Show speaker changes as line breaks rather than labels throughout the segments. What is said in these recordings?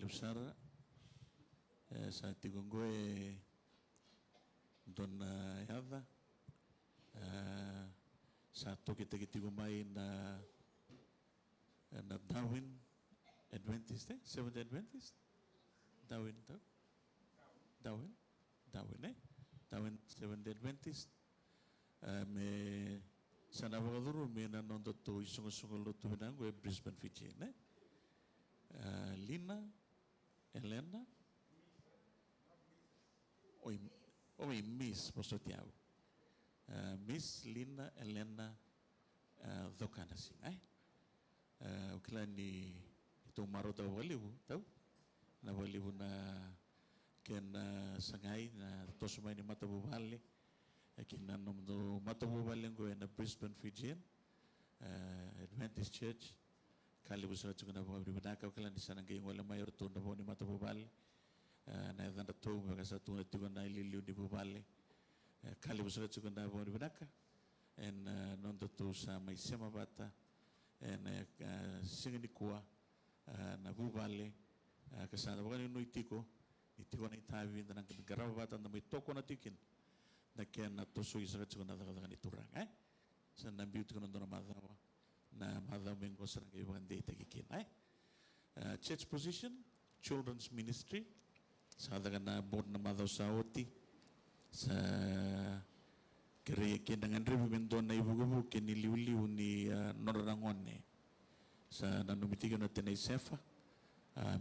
Lusara, sa Tigongoe Dona Yava, sa Tokitakitigumai na Darwin Adventist, Seventh Adventist? Darwin Seventh Adventist. Me sana vakaduru me na nondo to isungo lutu binango e Brisbane, Fiji, ne? Lina, Helena, oi Miss Posotiao. Miss Lina, Helena, Dokana sing, o kila ni itu marota waliu, tau? Na waliu na kena sangai na tosumai ni matabu vale. Kina nomdo matabu vale ngo na Brisbane, Fiji, Adventist Church. Kali busara tukuna bawa beribadah kala ni sana ngai wala mayor tu na bawa ni matabu vale. Na danda tu mereka satu na tukuna iliu di bubale. Kali busara tukuna bawa beribadah. En nondo tu sa mai sema bata. En singini kuah na bubale. Kesana bukan ini itiko na itawi dan negara bata na mai toko na tikin. Na kian na tosu isara tukuna daga ni turang. Sana biu tukuna dona madawa. Na madaw mengko sarang iwan data kikin. Church position, children's ministry. Sa daga na board na madaw sa oti. Sa kaya kinangan ribu mendo na ibugabu kiniliuliu ni norangone. Sa nanumitigan na tinay sefa.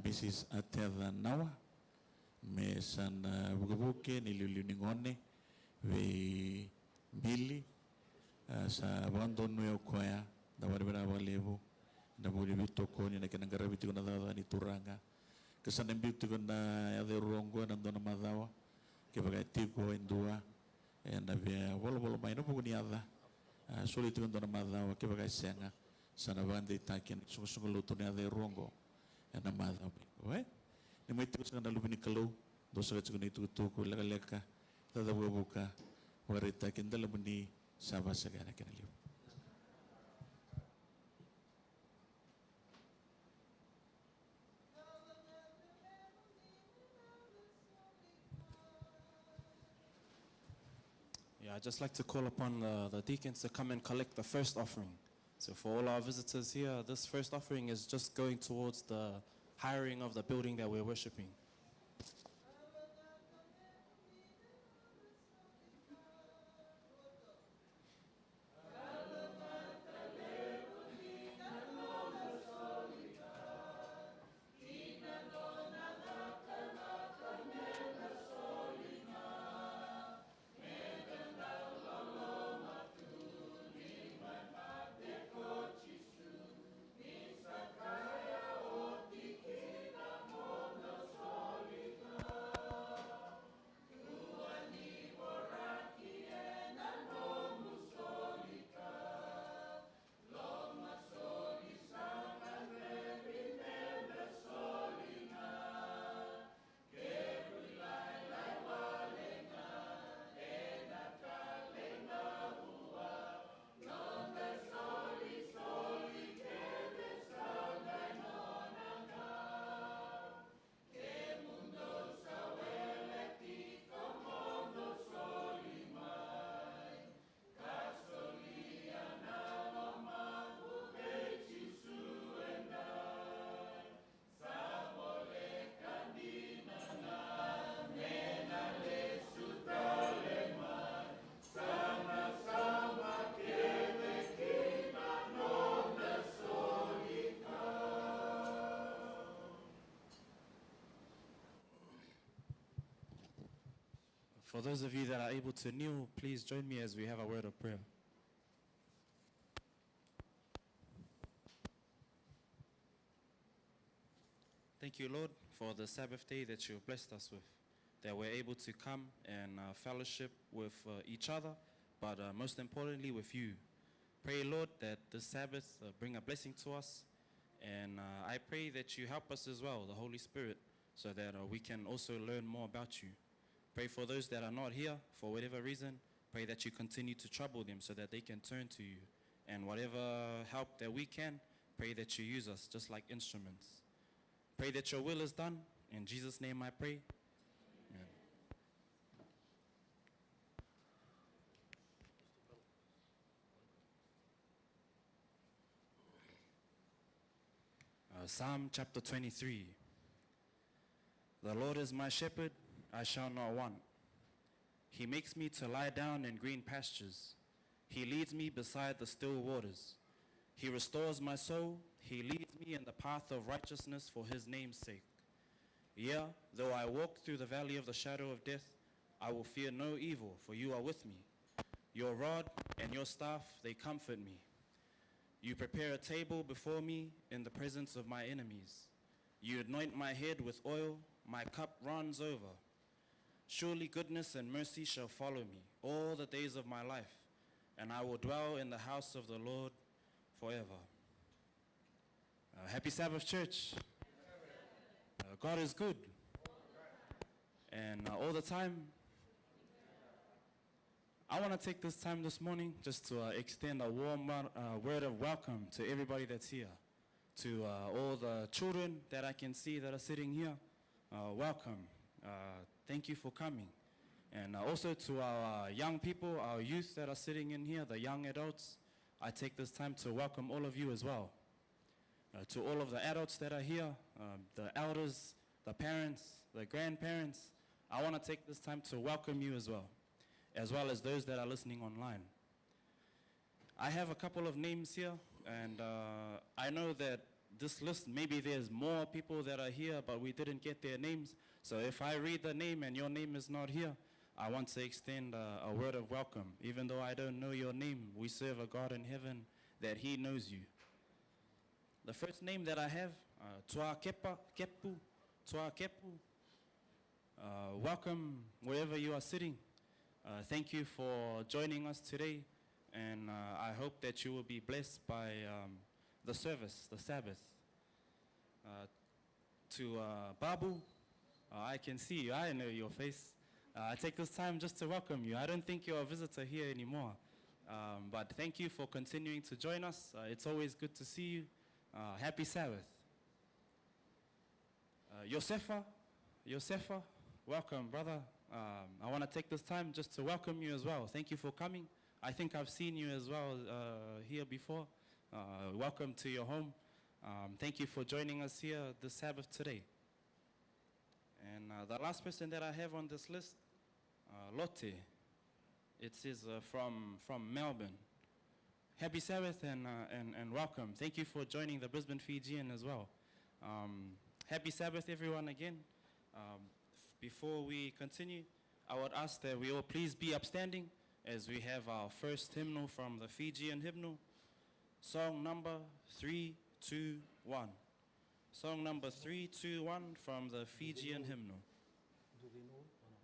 Mrs. Ateva Nawa. Me san bugabu kiniliuliu ni ngone. We Billy. Sa bandon nuyo koya. Da beberapa lebu, da boleh bitoko ni nak negara bitu na da ni turanga. Kesan bitu na ada rongo na dona madawa. Que bagai tiko endua, na via bolo mai no pugni ada. Soli tu dona madawa que bagai senga. Sana bande takin sungu lutu ni ada rongo. Na madawa. Ni mai tu sana lubini kalau dosa tu ni tu leka. Da buka. Warita kinda lebuni sabah segala kena liu.
Yeah, I'd just like to call upon the deacons to come and collect the first offering. So for all our visitors here, this first offering is just going towards the hiring of the building that we're worshiping. For those of you that are able to kneel, please join me as we have a word of prayer. Thank you, Lord, for the Sabbath day that you have blessed us with, that we're able to come and fellowship with each other, but most importantly with you. Pray, Lord, that the Sabbath bring a blessing to us, and I pray that you help us as well, the Holy Spirit, so that we can also learn more about you. Pray for those that are not here for whatever reason. Pray that you continue to trouble them so that they can turn to you. And whatever help that we can, pray that you use us just like instruments. Pray that your will is done. In Jesus' name I pray. Amen. Psalm chapter 23. The Lord is my shepherd, I shall not want. He makes me to lie down in green pastures. He leads me beside the still waters. He restores my soul. He leads me in the path of righteousness for his name's sake. Yea, though I walk through the valley of the shadow of death, I will fear no evil, for you are with me. Your rod and your staff, they comfort me. You prepare a table before me in the presence of my enemies. You anoint my head with oil, my cup runs over. Surely goodness and mercy shall follow me all the days of my life, and I will dwell in the house of the Lord forever. Happy Sabbath, church. God is good. And all the time, I want to take this time this morning just to extend a warm word of welcome to everybody that's here. To all the children that I can see that are sitting here, welcome. Thank you for coming. And also to our young people, our youth that are sitting in here, the young adults, I take this time to welcome all of you as well. To all of the adults that are here, the elders, the parents, the grandparents, I want to take this time to welcome you as well as those that are listening online. I have a couple of names here, and I know that this list, maybe there's more people that are here, but we didn't get their names. So if I read the name and your name is not here, I want to extend a word of welcome. Even though I don't know your name, we serve a God in heaven that he knows you. The first name that I have, Tua Kepu. Welcome wherever you are sitting. Thank you for joining us today, and I hope that you will be blessed by the service, the Sabbath. To Babu, I can see you, I know your face. I take this time just to welcome you. I don't think you're a visitor here anymore, but thank you for continuing to join us. It's always good to see you. Happy Sabbath. Yosefa, welcome, brother. I want to take this time just to welcome you as well. Thank you for coming. I think I've seen you as well here before. Welcome to your home. Thank you for joining us here this Sabbath today. And the last person that I have on this list, Lotte. It says from Melbourne. Happy Sabbath and welcome. Thank you for joining the Brisbane Fijian as well. Happy Sabbath, everyone, again. Before we continue, I would ask that we all please be upstanding as we have our first hymnal from the Fijian hymnal, song number 321. Song number 321 from the Fijian hymnal.
Do they know or not?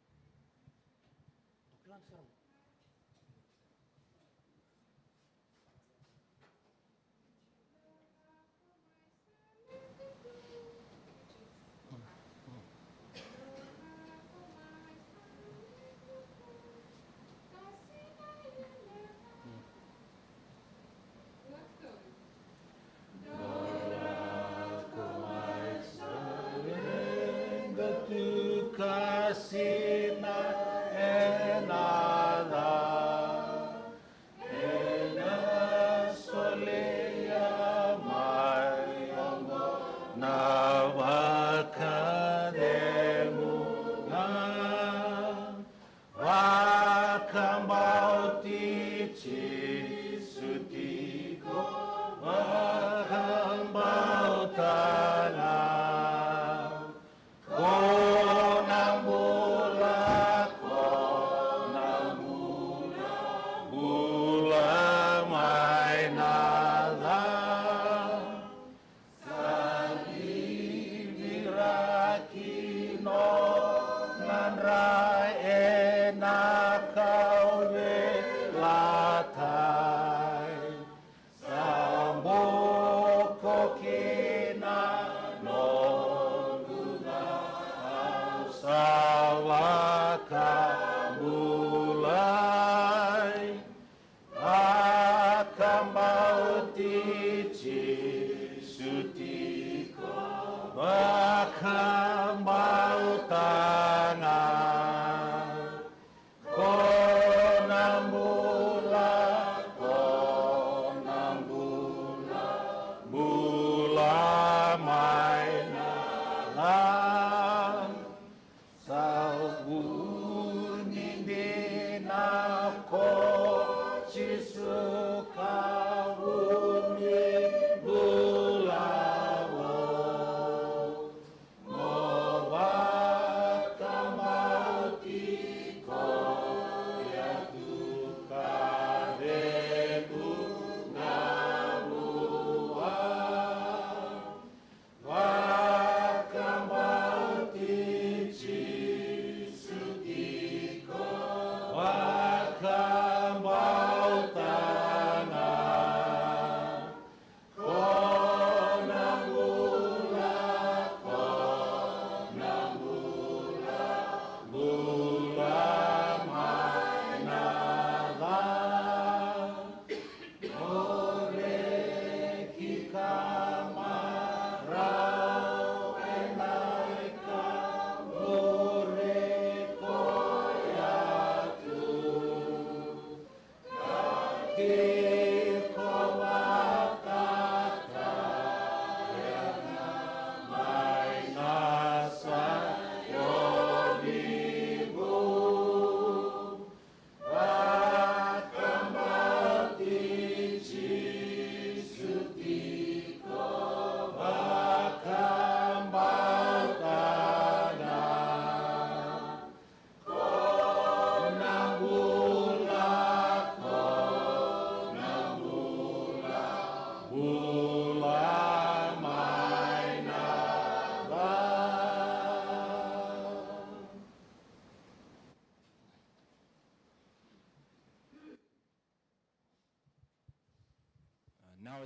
Sutiko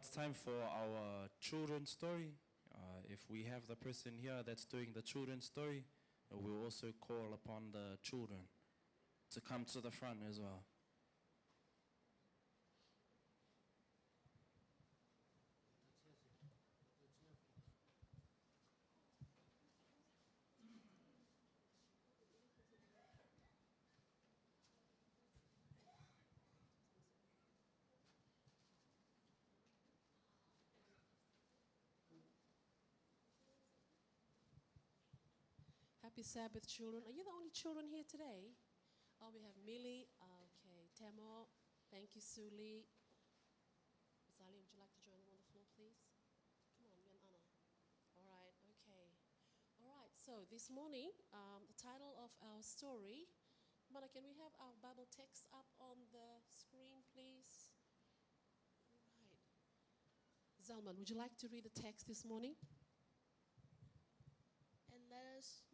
it's time for our children's story. If we have the person here that's doing the children's story, we'll also call upon the children to come to the front as well.
Happy Sabbath, children. Are you the only children here today? Oh, we have Millie. Okay, Tamo. Thank you, Suli. Zali, would you like to join them on the floor, please? Come on, you and Anna. All right, okay. All right, so this morning, the title of our story. Mana, can we have our Bible text up on the screen, please? All right. Zalman, would you like to read the text this morning?
And let us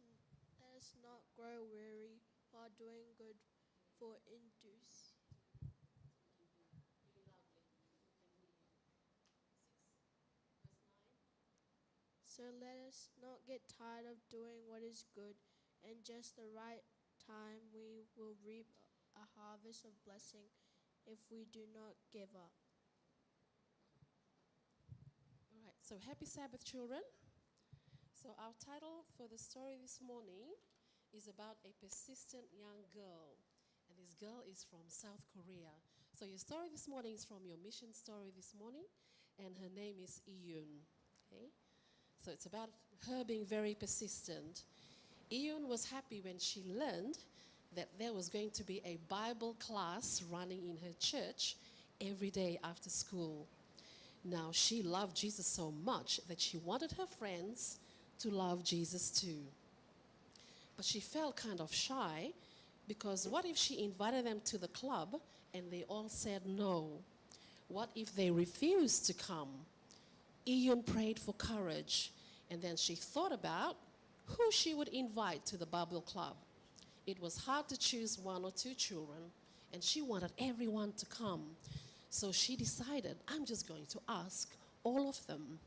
not grow weary while doing good, for in due So let us not get tired of doing what is good, and just the right time we will reap a harvest of blessing if we do not give up.
All right, so happy Sabbath, children. So our title for the story this morning is about a persistent young girl. And this girl is from South Korea. So your story this morning is from your mission story this morning, and her name is Iyun. Okay? So it's about her being very persistent. Iyun was happy when she learned that there was going to be a Bible class running in her church every day after school. Now, she loved Jesus so much that she wanted her friends to love Jesus too. But she felt kind of shy because what if she invited them to the club and they all said no? What if they refused to come? Iyun prayed for courage, and then she thought about who she would invite to the Bible club. It was hard to choose one or two children, and she wanted everyone to come. So she decided, I'm just going to ask all of them.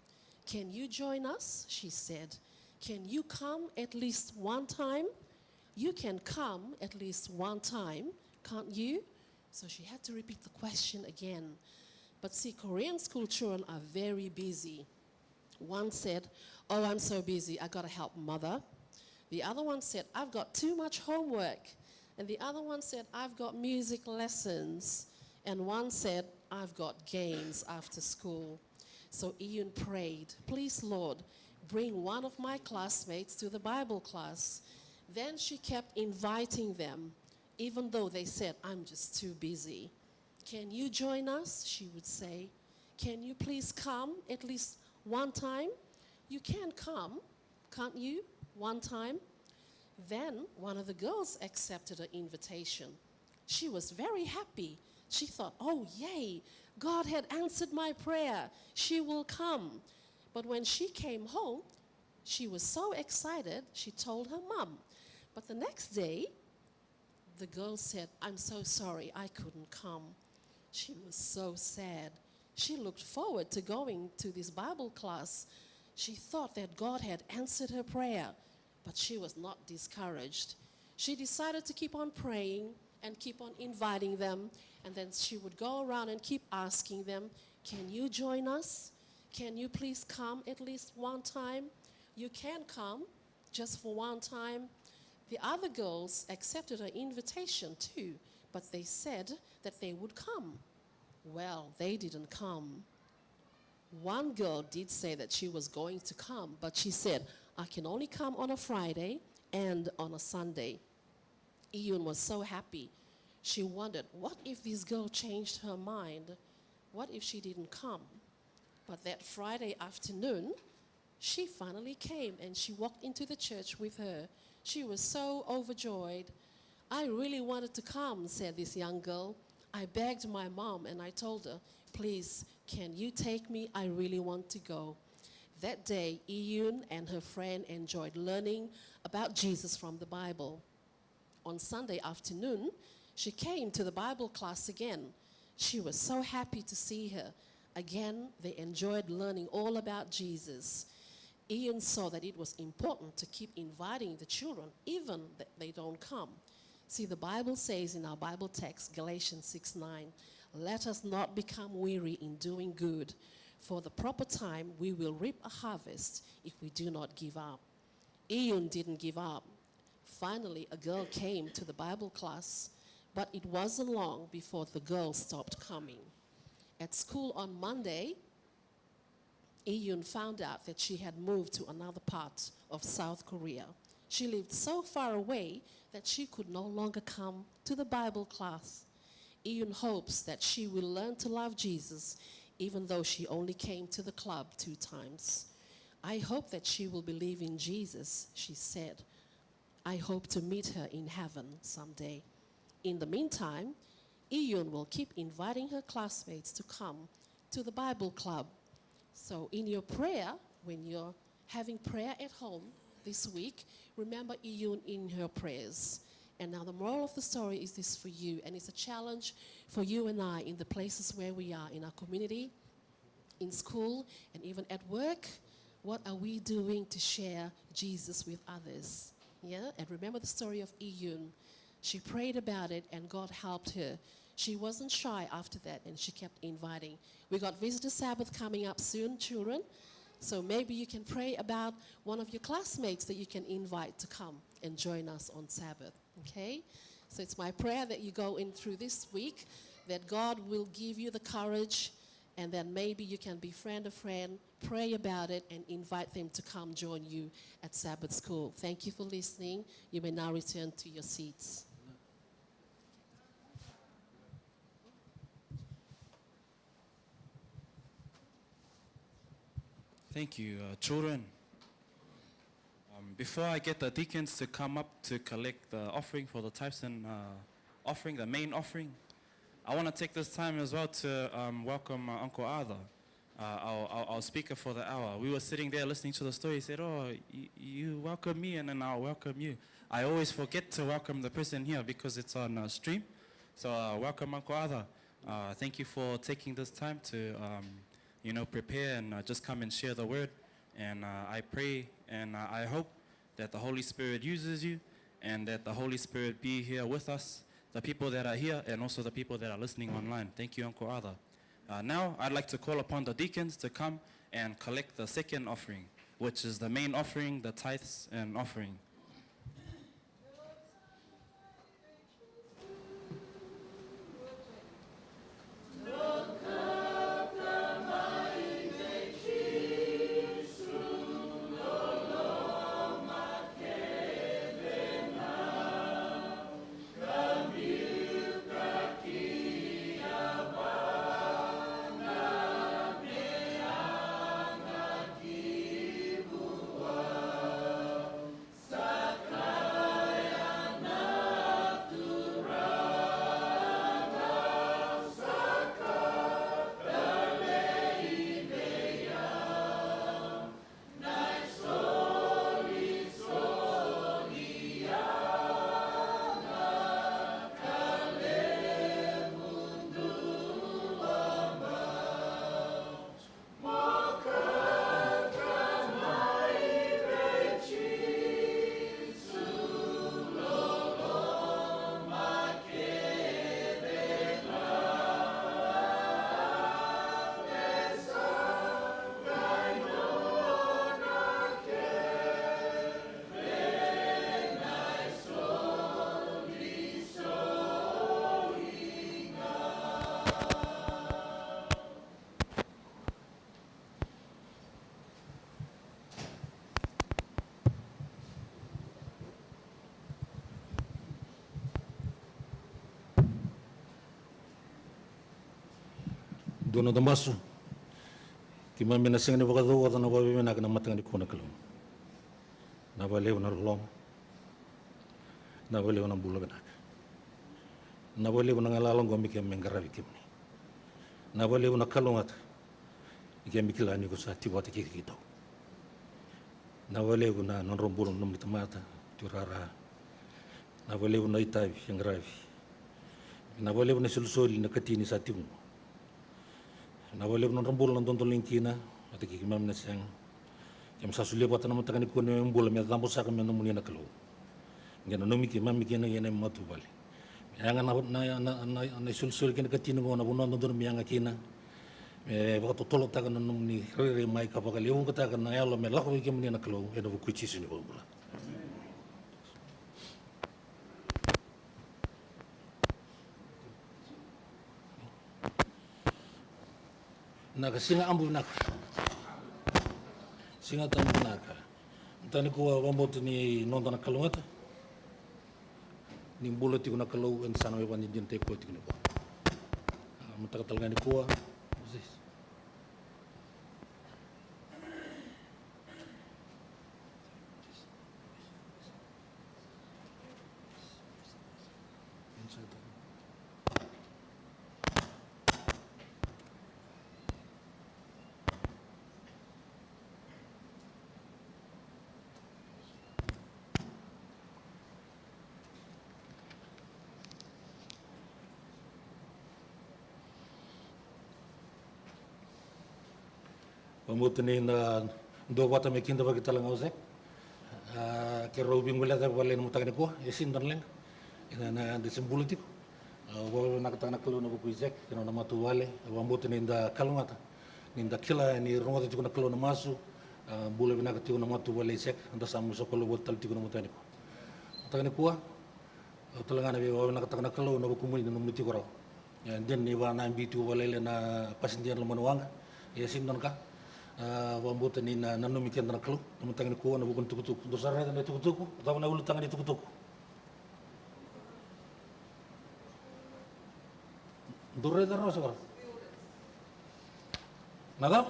Can you join us? She said. Can you come at least one time? You can come at least one time, can't you? So she had to repeat the question again. But see, Korean school children are very busy. One said, oh, I'm so busy, I gotta help mother. The other one said, I've got too much homework. And the other one said, I've got music lessons. And one said, I've got games after school. So Iyun prayed, please, Lord, bring one of my classmates to the Bible class. Then she kept inviting them, even though they said, I'm just too busy. Can you join us? She would say. Can you please come at least one time? You can come, can't you? One time. Then one of the girls accepted her invitation. She was very happy. She thought, oh, yay, God had answered my prayer. She will come. But when she came home, she was so excited, she told her mom. But the next day, the girl said, I'm so sorry, I couldn't come. She was so sad. She looked forward to going to this Bible class. She thought that God had answered her prayer, but she was not discouraged. She decided to keep on praying and keep on inviting them, and then she would go around and keep asking them, can you join us? Can you please come at least one time? You can come just for one time. The other girls accepted her invitation too, but they said that they would come. Well, they didn't come. One girl did say that she was going to come, but she said, I can only come on a Friday and on a Sunday. Iyun was so happy. She wondered, what if this girl changed her mind? What if she didn't come? But that Friday afternoon, she finally came and she walked into the church with her. She was so overjoyed. I really wanted to come, said this young girl. I begged my mom and I told her, please, can you take me? I really want to go. That day, Iyun and her friend enjoyed learning about Jesus from the Bible. On Sunday afternoon, she came to the Bible class again. She was so happy to see her. Again, they enjoyed learning all about Jesus. Ian saw that it was important to keep inviting the children, even that they don't come. See, the Bible says in our Bible text, Galatians 6:9, let us not become weary in doing good. For the proper time, we will reap a harvest if we do not give up. Ian didn't give up. Finally, a girl came to the Bible class, but it wasn't long before the girl stopped coming. At school on Monday, Iyun found out that she had moved to another part of South Korea. She lived so far away that she could no longer come to the Bible class. Iyun hopes that she will learn to love Jesus, even though she only came to the club 2 times. I hope that she will believe in Jesus, she said. I hope to meet her in heaven someday. In the meantime, Iyun will keep inviting her classmates to come to the Bible club. So in your prayer, when you're having prayer at home this week, remember Iyun in her prayers. And now the moral of the story is this for you, and it's a challenge for you and I in the places where we are, in our community, in school, and even at work. What are we doing to share Jesus with others? Yeah, and remember the story of Iyun. She prayed about it and God helped her. She wasn't shy after that and she kept inviting. We got Visitor Sabbath coming up soon, children. So maybe you can pray about one of your classmates that you can invite to come and join us on Sabbath, okay? So it's my prayer that you go in through this week, that God will give you the courage, and then maybe you can befriend a friend, pray about it, and invite them to come join you at Sabbath school. Thank you for listening. You may now return to your seats.
Thank you, children. Before I get the deacons to come up to collect the offering for the tithes and offering, the main offering, I want to take this time as well to welcome Uncle Arthur, our speaker for the hour. We were sitting there listening to the story. He said, oh, you welcome me and then I'll welcome you. I always forget to welcome the person here because it's on stream. So welcome, Uncle Arthur. Thank you for taking this time to prepare and just come and share the word. And I pray and I hope that the Holy Spirit uses you and that the Holy Spirit be here with us, the people that are here and also the people that are listening online. Thank you, Uncle Arthur. Now I'd like to call upon the deacons to come and collect the second offering, which is the main offering, the tithes and offering.
Dono damasu ki mamena singani wakadu wata na wabi na kana matanga ni kona kalum na wale na lom na wale na bulaga na wale na ngalalong gomi ke mengaravi kimni na wale na kalongat ke mikilani ko sa tiwata ke kito na wale na nonrombulu nom tamata turara na wale na itavi ngaravi na wale na sulusoli na katini sa timu Na wale non rambul non tonto linkina ati ki mam na sang kem sa sulia pata na mataka ni ko ne mbula me tambo sa kam no munina kalo ngena no miki mam miki na yene matu bale yanga na sul kina katino ngona buno no dur mianga kina me waka tolo taka no ni re mai ka paka leung ka taka na yalo me lako ki munina kalo e no kuchi sini bula naka singa ambu naka singa tamu naka tani ko wambotu ni nondana kalungata ni bula tiku na kalau en sana we wani jente ko tiku ko mutaka talgani ko Wambotu ni na do wata me kinda bagi talang ause ke robi ngula ta wale no mutaka ni ko esin dan leng ina na desembulu tiku wa na kata na kalu na buku izek kena na matu wale wambotu ni nda kalungata ni nda kila ni rongota tiku na kalu na masu bule bina tiku na matu wale izek nda samu sokolo botal tiku na mutaka ni ko talangana be wa na kata na kalu na buku muli na muti ko raw den ni wa na bitu wale le na pasindian lo manuanga esin dan ka wambotu ni na nanu mikian na kalu na mutaka ni ko na buku tukutuku dosarna na tukutuku tahu na ulu tangan di tukutuku Dure terus sekarang. Nada?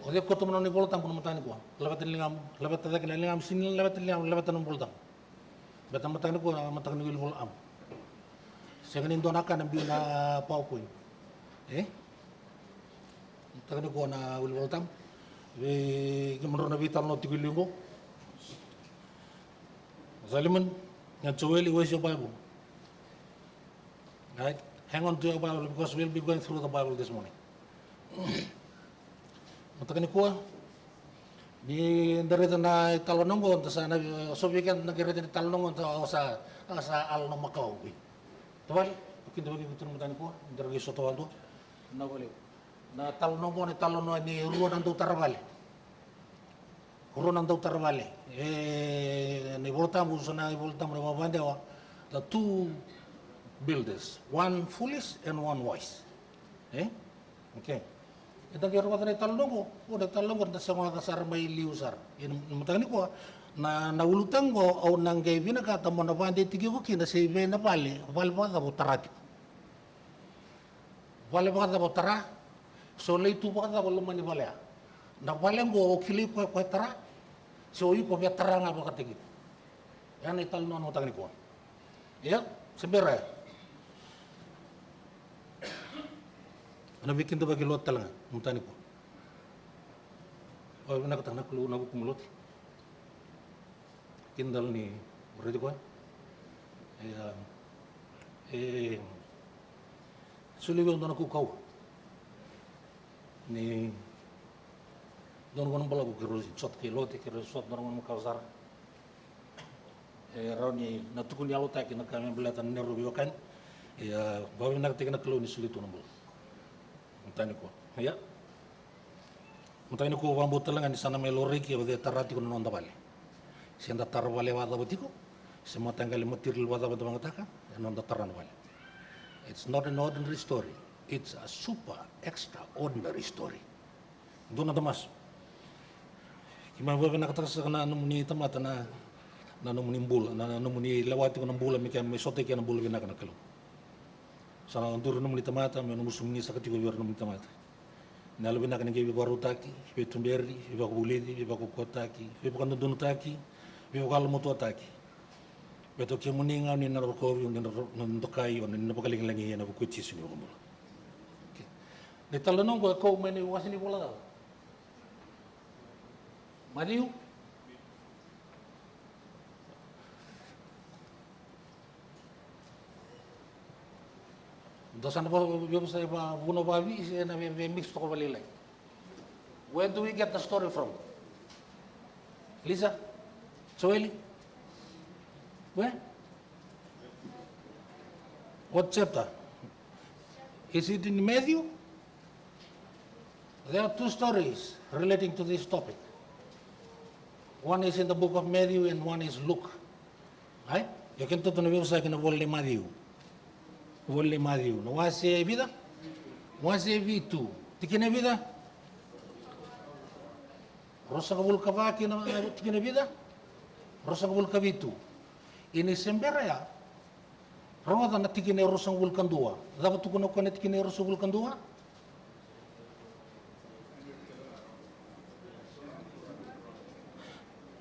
Oke, kau tu menoni boltang pun matani kuah. Lebatin lingam sini lebatin lebatin boltang. Betam matani kuah matani wil bolam. Senganin donakan ambil na pau kuin. Matani kuah na wil boltang. Kemudian nabi talno tiga linggo. Zaliman yang cuweli wes your Bible. Right? Hang on to your Bible because we'll be going through the Bible this morning. Matakani kuah di dari tanah talonongo sana sobikan negara dari talonongo sa al no makau. Tawal kita bagi betul matani kuah dari soto aldo na boleh. Na talonongo ni ruan antu tarvale. Ruan antu tarvale. Ni voltamu sana voltamu na babandewa the two builders, one foolish and one wise. Okay. Ito kaya ruwata na talongo, udah talongo na sa mga kasar may liusar. Matang ni ko na naulutang ko o nang gay binakata mo na pandi tigibuki na si na pali pa ka tarati. Pali pa ka tara. So lay tu pa ka lumani pali. Na pali ko kili ko tara. So yu ko tara nga pa katigit. Yan ay talongo matang ni ko. Ya, sembera. Ano bikin tu bagi lot talang mutani ko. Oh, nak tanak lu nak kumulot. Kindal ni berarti ko. Suliwan doon ako kau. Ni doon ko nang pala ko kiro sot kilo te kiro sot doon mo kausar. Raw ni natukun yalo ta kin kami belatan neru biwakan. Bawa nak tekan kilo ni sulit tu nambol. Mutani ko, ya. Mutani ko wambo talangan di sana melori ki abade tarati ko nonda bale. Sianda tar bale wada batiko, semua tanggal material wada bata mangata nonda taran bale. It's not an ordinary story. It's a super extraordinary story. Doon na damas. Kimaba na katasa na numuni tamata na numuni bula, na numuni lawati ko ng bula mi kaya may sote kaya ng bula binaka sana untuk num litamata me num sumni sakati ko yor num litamata nalo bina kan ngebi barutaki be tumberi be ko bulidi be ko kotaki be ko ndu taki be ko al moto taki be to ke muninga ni na ko yo ni ndo kai on ni pakaling langi na ko chi sini ko mo ni talonong ko meni wasini bola Mariu Doesn't you say Buno Bavi is in a mixed over Lily. Where do we get the story from? Lisa? Joeli? Where? What chapter? Is it in Matthew? There are two stories relating to this topic. One is in the book of Matthew and one is Luke. Right? You can talk to the website in the Volle Matthew. Volle Matthew. No one say vida? One say V2. Tikine vida? Rosa Vulcava, Tikine vida? Rosa Vulcavitu. In Semberea, Roda Natikine Rosa Vulcandua. Zavatukuno Konetikine Rosa Vulcandua?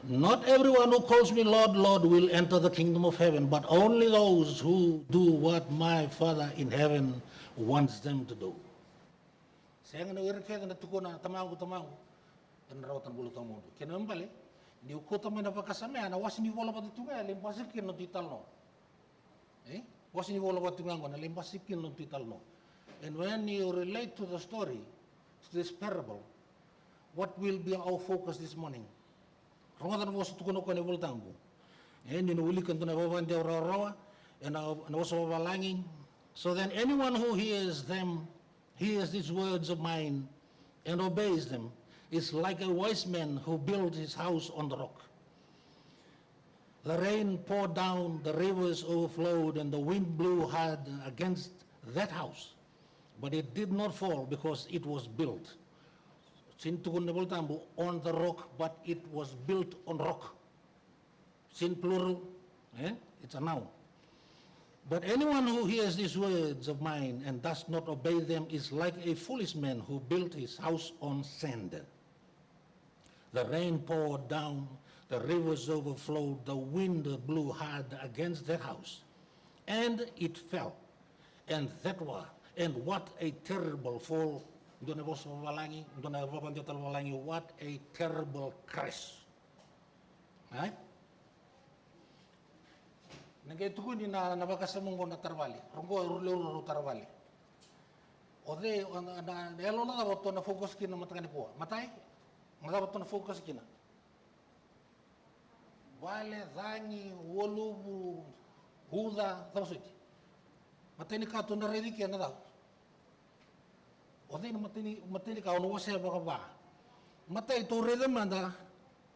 Not everyone who calls me Lord, Lord will enter the kingdom of heaven, but only those who do what my Father in heaven wants them to do. Saya ngana irkeda na tukuna tamangu en rawatan bulu tamundo. Kena mbale ni ukota mena pakasame ana wasini vola patutunga lempasikin no titalno. Wasini vola patunga na lempasikin no titalno. And when you relate to the story, to this parable, what will be our focus this morning? Rongan was to go on voltango. And in Willikan to never went rawa and also overlanging. So then anyone who hears these words of mine and obeys them is like a wise man who built his house on the rock. The rain poured down, the rivers overflowed, and the wind blew hard against that house. But it did not fall because it was built on the rock, but it was built on rock. Sin plural, it's a noun. But anyone who hears these words of mine and does not obey them is like a foolish man who built his house on sand. The rain poured down, the rivers overflowed, the wind blew hard against that house, and it fell. And what a terrible fall. What a terrible crash. Right? Nagaytuko ni na nabakasamong ko na tarwali. Rungko ruluro tarwali. Ode na elo na dapat to na focus kina matangani po. Matay? Dapat to na focus kina. Wale zangi wolubu huda tapos iti. Matay ni kato na ready kaya na daw. Ode na matay ni kao no wase ba ba. Matay to ready man da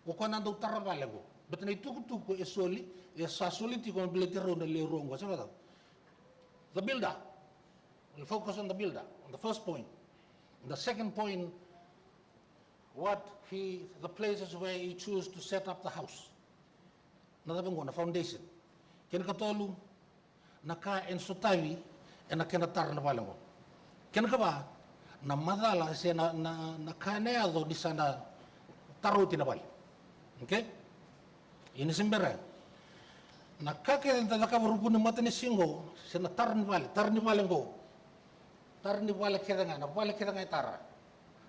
ko kanando tarwali ko. But na itukutuko esoli sasoliti con biletero nelle rongo. The builder. We'll focus on the builder, on the first point. The second point, the places where he chose to set up the house. Nadabang the foundation. Ken katolu naka ensutavi and nakenatar na balango. Ken kaba na madala se na kaneado di sana taruti na bali. Okay? Ini sembera. Nakake da kabarupu ni matani singo sena tarni vale ngo. Tarni vale kedanga na vale kedanga itara.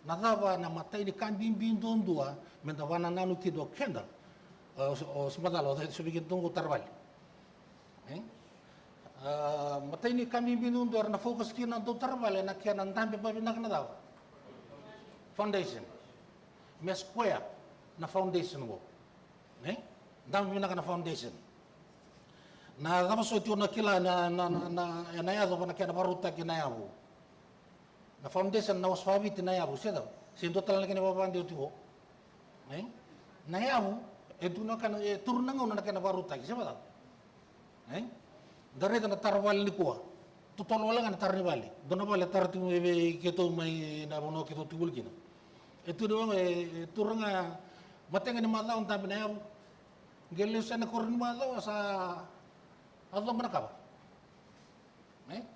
Nadava na matai ni kambing bindondua mendawana nanu kido kenda. O semadalo so bikin tunggu tarwali. Matai ni kambing bindondua na fokus kina do tarwali na kya nan tambe pa binak na daw. Foundation. Me square na foundation go. Dami binak na foundation. Na dapat so itu nak kila na ya do na kena baruta kina ya bu. Na foundation na wasfabi tina ya bu sedo. Sinto talan kena babandi utuo. Na ya bu itu na kana turnang na kena baruta ki seba. Dari na tarwal ni kuwa. Tutol wala na tarni bali. Dona bali tarti mo keto mai na bono keto tibul kina. Itu do turanga matenga ni mata on tabi na ya bu. Gelis na korin mata sa atau mereka apa?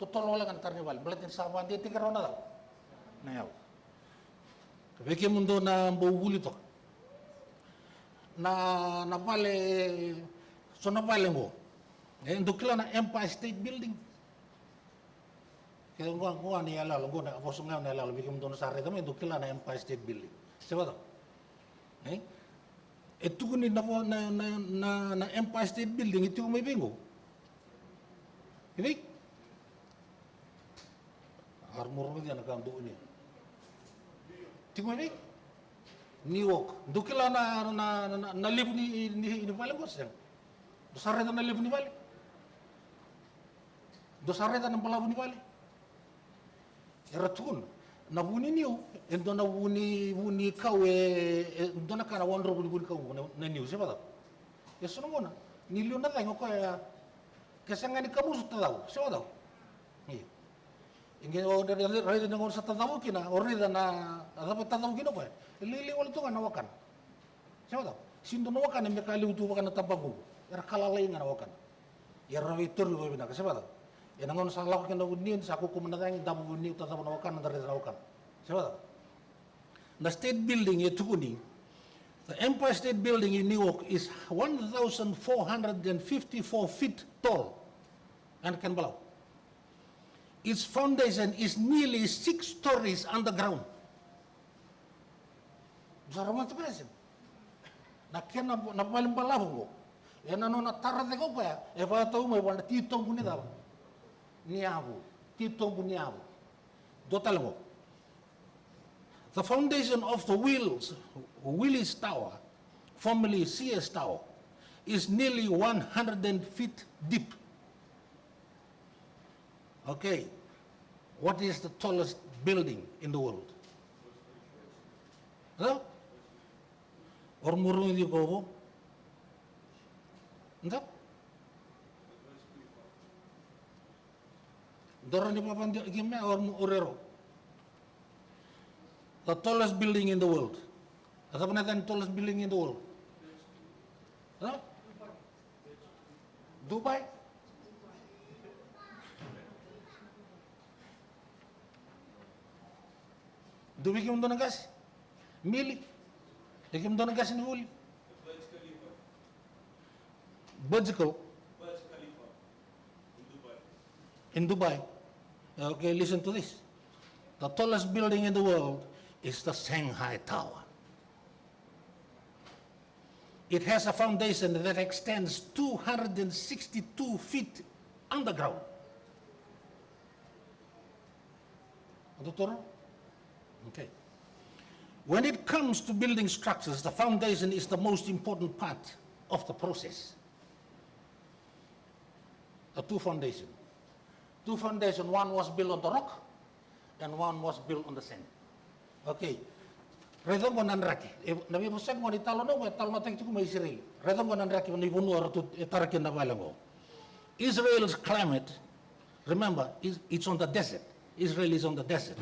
Total wala kan karnival. Belatin sahabat dia tiga rona tau. Nah, beki mundo na bubuli to. Na vale, so na vale ngo. Untuk kila na Empire State Building. Kaya ngwa ni ala lo na bosong nga na ala lo beki mundo na sare kami untuk kila na Empire State Building. Siapa tau? Itu kuni na Empire State Building itu may bingo. Ini Armor dia nak ambil ini. Tengok ni. New York. Dukila na live ni balik bos yang. Dosareta na live ni balik. Dosareta na palabu ni balik. Era tun. Na buni niu. Ento na buni kau ento na kana wandro buni kau na niu siapa tahu. Ya sono mona. Niliu na tengok kaya kesangani kamu sudah tahu. Siapa tahu. Iya. Ingin orang dengan orang satu tahu kina, orang na ada tahu kina apa? Lili orang tu kan nawakan. Siapa tahu? Sindu nawakan yang kali itu bukan tampaku. Era kalalai ngan nawakan. Ya rawi tur juga bina. Siapa tahu? Ya nangon salah kena union saku kumenang dapat union tetap nawakan antara nawakan. Siapa tahu? The state building itu kuning. The Empire State Building in New York is 1,454 feet tall and can below. Its foundation is nearly 6 stories underground. Besar amat tu nak kena nak paling balafo. Ya nano na tarat ko pa ya. E pa tahu mo wala titong buni daw. Niabo, titong buni niabo. Dotal mo. The foundation of the Willis Tower, formerly Sears Tower, is nearly 100 feet deep. Okay, what is the tallest building in the world? Huh? Or murung di ko? Entah? Dorang di papan dia gimana or orero? The tallest building in the world. Apa namanya tallest building in the world? Huh? Dubai. Dubai que mudou na gas? Mili. É que mudou na gas no olho. Burj Khalifa. In Dubai. Okay, listen to this. The tallest building in the world is the Shanghai Tower. It has a foundation that extends 262 feet underground. Okay. When it comes to building structures, the foundation is the most important part of the process. The two foundations. One was built on the rock and one was built on the sand. Okay. Redong ko nanraki. Nabi Musa ko ni talo no, talo mateng tu ko may Israel. Redong ko nanraki ni bunu aratu tarakin na balango. Israel's climate, remember, it's on the desert. Israel is on the desert.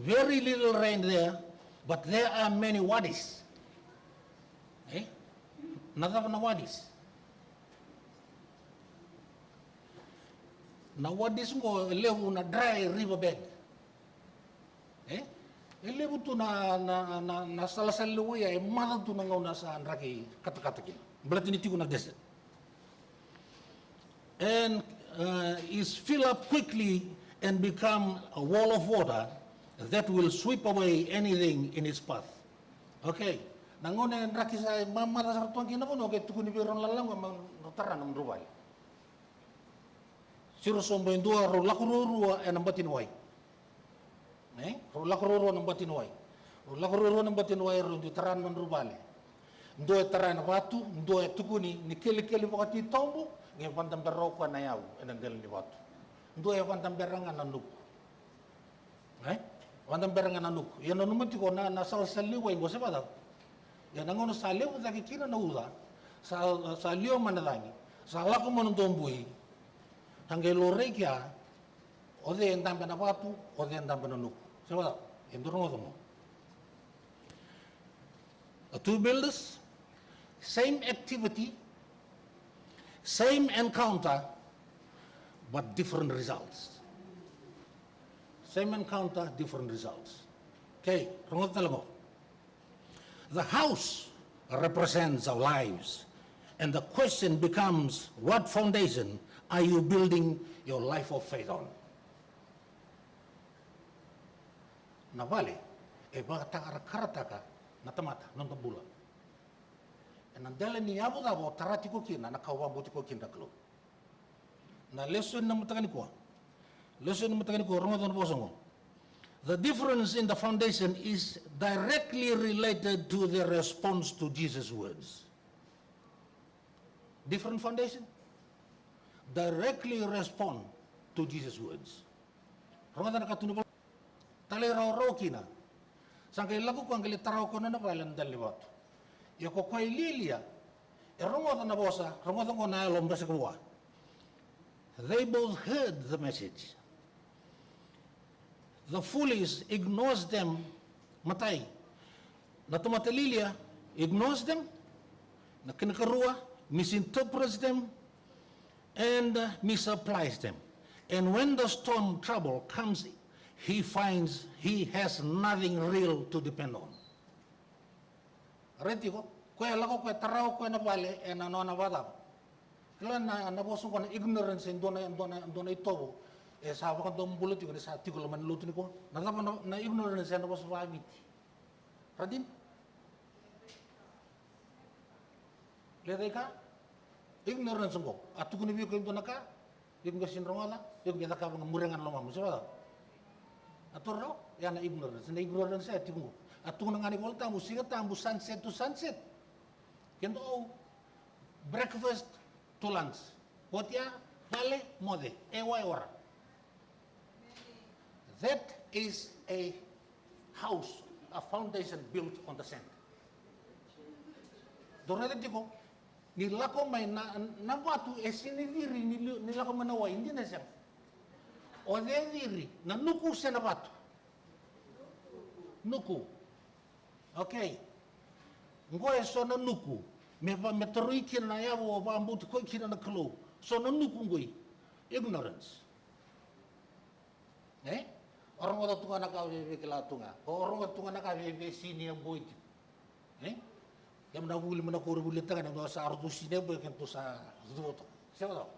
Very little rain there, but there are many wadis. Eh? Nada na wadis. Na wadis mo lewu na dry riverbed. Eh? Lewu tu na salasal lewu ya mala tu na ngauna sa anraki kata-kata kin. Berarti ni tiku na desert. And is fill up quickly and become a wall of water that will sweep away anything in its path. Okay. Nangone raki sa mamara sa tuang kina puno kay tukuni biron lalang mangutaran ng ruway. Siro sombo indua ro lakururu en ambatinway. Eh? Ro lakururu ng ambatinway. Ro lakururu ng ambatinway ro ditaran ng rubale. Ndo taran watu, ndo tukuni ni keli-keli wakati tombo, ngi pandam beroko na yaw en del ni watu. Ndo pandam berangan nanuk. Eh? Pandam berangan nanuk. Yan no muti ko na sal saliway go sa badaw. Yan nangono saliw da kira na uda. Sa liyo manadangi. Sa lako monontombuhi. Hanggang lore kya, ode endam na watu, ode endam na nuk. Sa badaw. Enduro mo. Two builders, same activity, same encounter, but different results. Same encounter, different results. Okay, rungot na lang mo. The house represents our lives, and the question becomes, what foundation are you building your life of faith on? Nabali, baka karata ka, natamata, nonton bulan. And andala ni abu dabo tarati ko kina nakawabuti ko kinda klo. Na lesson na mutagani ko. Lesson na mutagani ko rongo don bosongo. The difference in the foundation is directly related to the response to Jesus' words. Different foundation, directly respond to Jesus' words. Rongan katunu tale raw kina. Sangkay lagu ko ang taraw ko na napalan daliwat. Yoko ko lilia. Rongan na bosa, rongan ko na alom basa ko. They both heard the message. The foolish ignores them, matay. Na tumatalilia ignores them, na kinakarua misinterprets them, and misapplies them. And when the storm trouble comes, he finds he has nothing real to depend on. Reti ko, kaya lako kaya taraw ko na bale, e na no na bata. Kaya na boso ko na ignorance dona itobo. Sabi ko dong bulat yung sa artikulo manluto ni ko. Na ignorance na boso pa amit. Radin? Lihat ka? Ignorance ko. At kung nibiyo ko yung ka, yung gasin rongola, yung kita ka mga murengan lomam. Siya ba? At raw, yan na ignorance. Na ignorance sa ating mo. At kung nangani ko tamu, singa tamu sunset to sunset. Kendo breakfast to lunch. Kotya, bale, mode, ewa ora. That is a house, a foundation built on the sand. Doon natin ko, nila ko may nabatu, sinidiri nila ko manawa, hindi na siya. O diri, nanuku siya nabatu. Nuku. Okay. Ngoy so nanuku. Me teruy kina na yawo ba ambut ko kina na kalo. So nanuku ngoy. Ignorance. Orang orang tunga nakawe kila tunga. Orang orang tunga nakawe sini yang boy. Yang mana boleh mana kau boleh tangan yang dosa ardu sini boy kan tu sa zuto. Siapa tahu?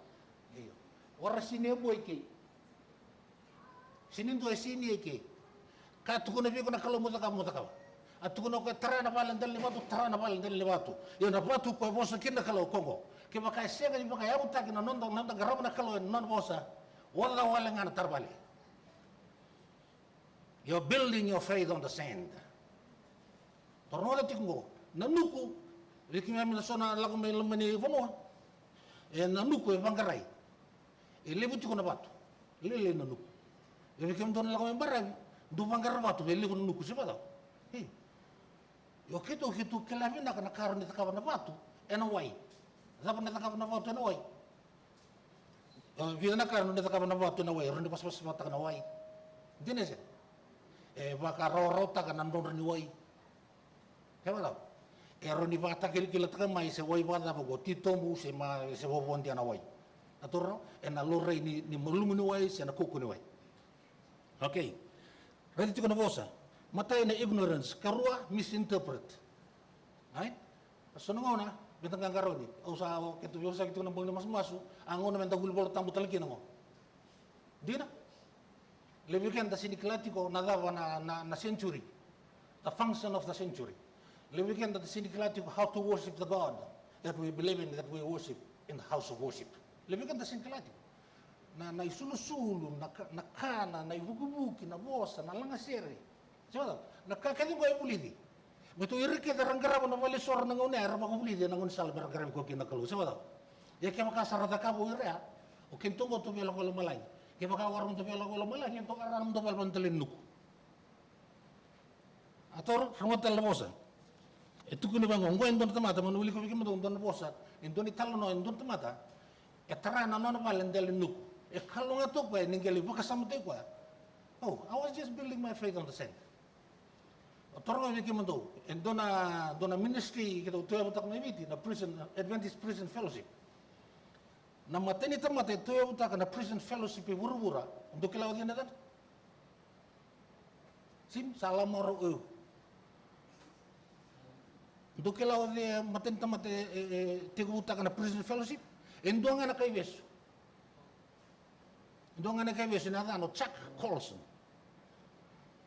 Iyo. Orang sini boy ke. Sini tu sini ke. Kat tu kena pergi kena kalau mutakam. Atu kena kau terana balan dalam lewatu. Yang dapat tu kau bosan kena kalau Kongo. Kau pakai siapa ni pakai apa tak kena nonton garam nak kalau non bosa. Wala ngan terbalik. You're building your faith on the sand. Tornola tingo, nanuku, riking kami nasona lagu may lemani vono. Nanuku banggaray. Libu tiko na batu. Lili nanuku. Riking don lagu may barang, du banggar batu, libu nanuku siapa tau? Yo kitu kelamin nak nakaron di takawan na batu, enaway. Dapat na takawan na batu enaway. Vila nakaron di takawan na batu enaway, ron di pas-pas bata enaway. Dine siya. Baka rorota ka nandun rin iway. Kaya wala. Ron ni bata kilat ka may se way bata po tito mo se wabon diyan away. Aturo na loray ni malumin iway se nakuku ni way. Okay. Ready ko na bosa. Matay na ignorance, karua misinterpret. Ay? So nung una, bitang kang karon ni. O sa kito yosa kito nang bang mas-maso, ang una men tagulbol tambo talaki namo. Di na. Levikan the siniklatiko nadava na century, the function of the century. Levikan the siniklatiko how to worship the God that we believe in, that we worship in the house of worship. Levikan the siniklatiko na isulusulu, na kana, na ibubuki, na bosa, na langasere. Siapa? Na kakali ko ibulidi. Beto irike da ranggara na wali sor na ngone ara makubulidi na ngon sal barangara ko kinakalu. Siapa? Ya kaya makasarata ka bo ira. O kintungo to bilang ko malay. Kaya baka warung tu bilang ulam malah yang tu orang tu balban telin nuk. Ator ramot tel bosa. Itu kuni bangun. Gua indon temata manuli ko bikin indon bosa. Indon italo no indon temata. Etara na no balen telin nuk. Kalau ngatuk ko ninggeli baka samute ko. Oh, I was just building my faith on the sand. Ator ko bikin mendo. Indon ministry kita tu yang tak mengikuti na prison Adventist Prison Fellowship. Na mateni tamate to ya utaka na prison fellowship buru-bura untuk kilaw din natin. Sim salam moro untuk kilaw din mateni tamate tigu utaka na prison fellowship endo nga na kaibeso. Endo nga na kaibeso na ano Chuck Colson.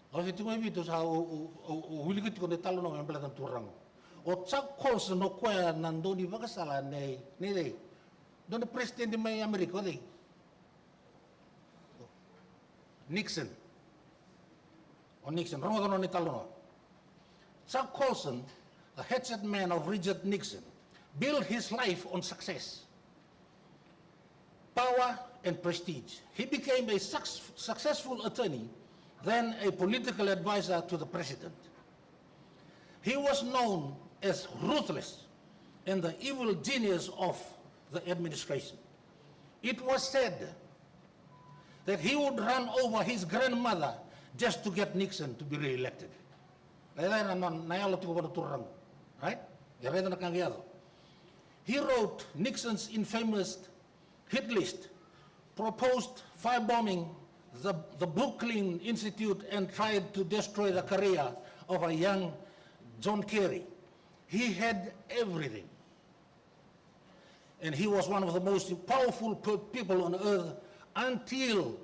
O si tingo ibito sa hulikit ko de talo no embelatan turang. O Chuck Colson no kwa nando di bakasala ni doon na president di may Amerika, Nixon. on Nixon. Rongotono ni talono. Chuck Colson, the hatchet man of Richard Nixon, built his life on success, power, and prestige. He became a successful attorney, then a political advisor to the president. He was known as ruthless and the evil genius of the administration. It was said that he would run over his grandmother just to get Nixon to be re-elected. Right? He wrote Nixon's infamous hit list, proposed firebombing the Brooklyn Institute, and tried to destroy the career of a young John Kerry. He had everything. And he was one of the most powerful people on earth until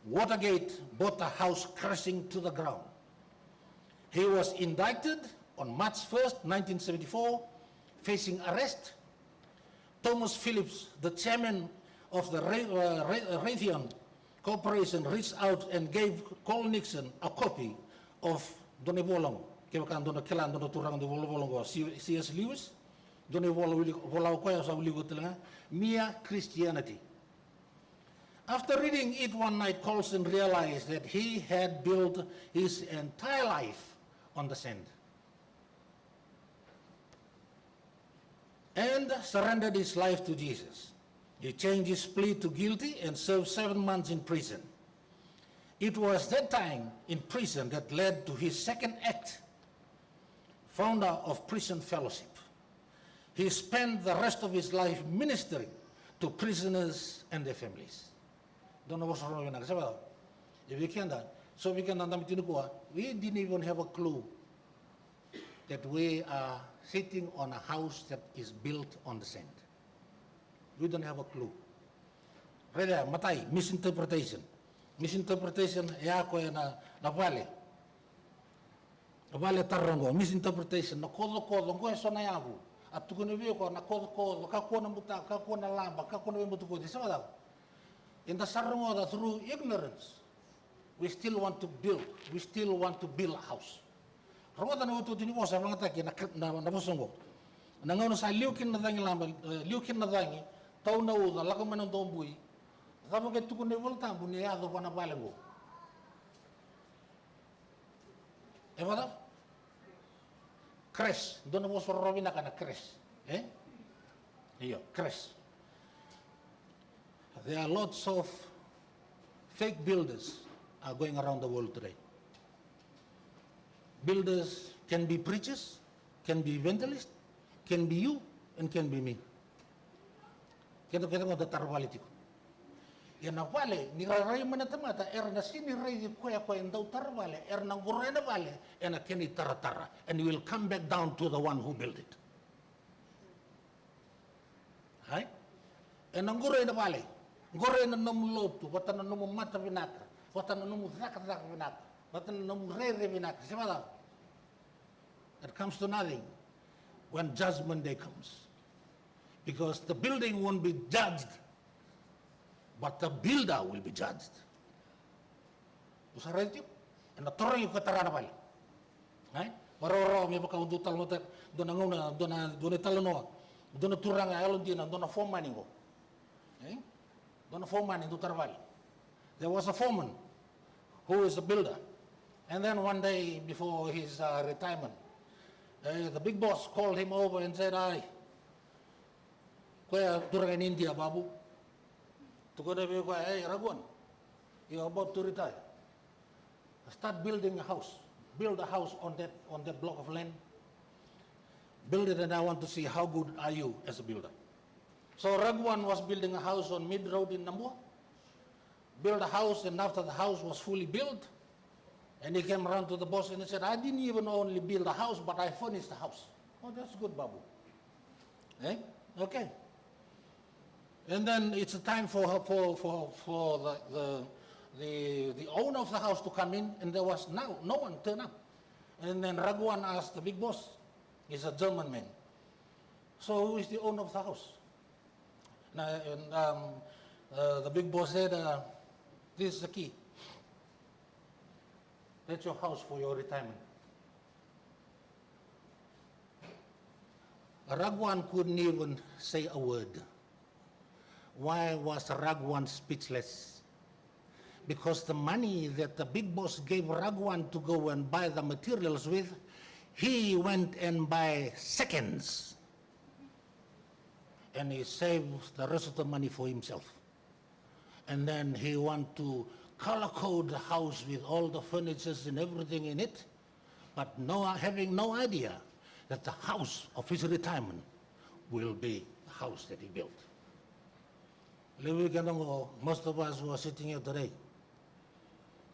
Watergate brought the House crashing to the ground. He was indicted on March 1st, 1974, facing arrest. Thomas Phillips, the chairman of the Raytheon Corporation, reached out and gave Col Nixon a copy of Doni Volong. C.S. Lewis, Doni Volong, Mere Christianity. After reading it one night, Colson realized that he had built his entire life on the sand and surrendered his life to Jesus. He changed his plea to guilty and served 7 months in prison. It was that time in prison that led to his second act, founder of Prison Fellowship. He spent the rest of his life ministering to prisoners and their families. Don't know what's wrong with that. If we can, so we can we didn't even have a clue that we are sitting on a house that is built on the sand. We don't have a clue. Right there, Matai, misinterpretation. Misinterpretation, ya ko na vale. Vale tarongo, misinterpretation, na kodo, ngo so na yabu. At tukune vi ko na kodo, ka ko na muta, ka ko na lamba, ka ko na mutu ko di sa. In the sarongo that through ignorance, we still want to build a house. Rongo na utu dini mo sa mga taki na bosongo. Nangono sa liukin na dangi lamba, liukin na dangi, tau na uda, lakaman ng dombui. Tama kay tukune volta bunyado pa na balango. Evada? Crash, doon mo sa Robina ka na crash. Iyo, crash. There are lots of fake builders are going around the world today. Builders can be preachers, can be evangelists, can be you, and can be me. Kita mo datarwaliti ko. Yan na vale, ni raray manatamata, na sini ray kuya daw tarvale, na gure na vale, na keni taratara, and you will come back down to the one who built it. Right? Ang gure na vale, gure na namulot, wata na namumata vinaka, wata na namuzaka vinaka, wata na namurere vinaka, simada. It comes to nothing when judgment day comes. Because the building won't be judged, but the builder will be judged. Usara itu, na torong yung katarana bali. Right? Waro may baka undutal no ter, donanguna, donetalono, donaturang ayalon dina, dona foreman ko. Dona foreman in Dutarval. There was a foreman who is a builder, and then one day before his retirement, the big boss called him over and said, "Ay, kuya turang in India, babu. Tukoda be kuya, hey, Raguan, you're about to retire. Start building a house. Build a house on that block of land. Build it, and I want to see how good are you as a builder." So Raguan was building a house on Mid Road in Namboa. Built a house, and after the house was fully built, and he came around to the boss and he said, "I didn't even only build a house, but I furnished the house." "Oh, that's good, Babu." Okay. And then it's a time for the owner of the house to come in, and there was no one turned up. And then Raguan asked the big boss, he's a German man, "So who is the owner of the house?" The big boss said, "This is the key. That's your house for your retirement. Ragwan couldn't even say a word. Why was Ragwan speechless? Because the money that the big boss gave Ragwan to go and buy the materials with, he went and buy seconds. And he saved the rest of the money for himself. And then he want to color code the house with all the furniture and everything in it, but having no idea that the house of his retirement will be the house that he built. Most of us who are sitting here today,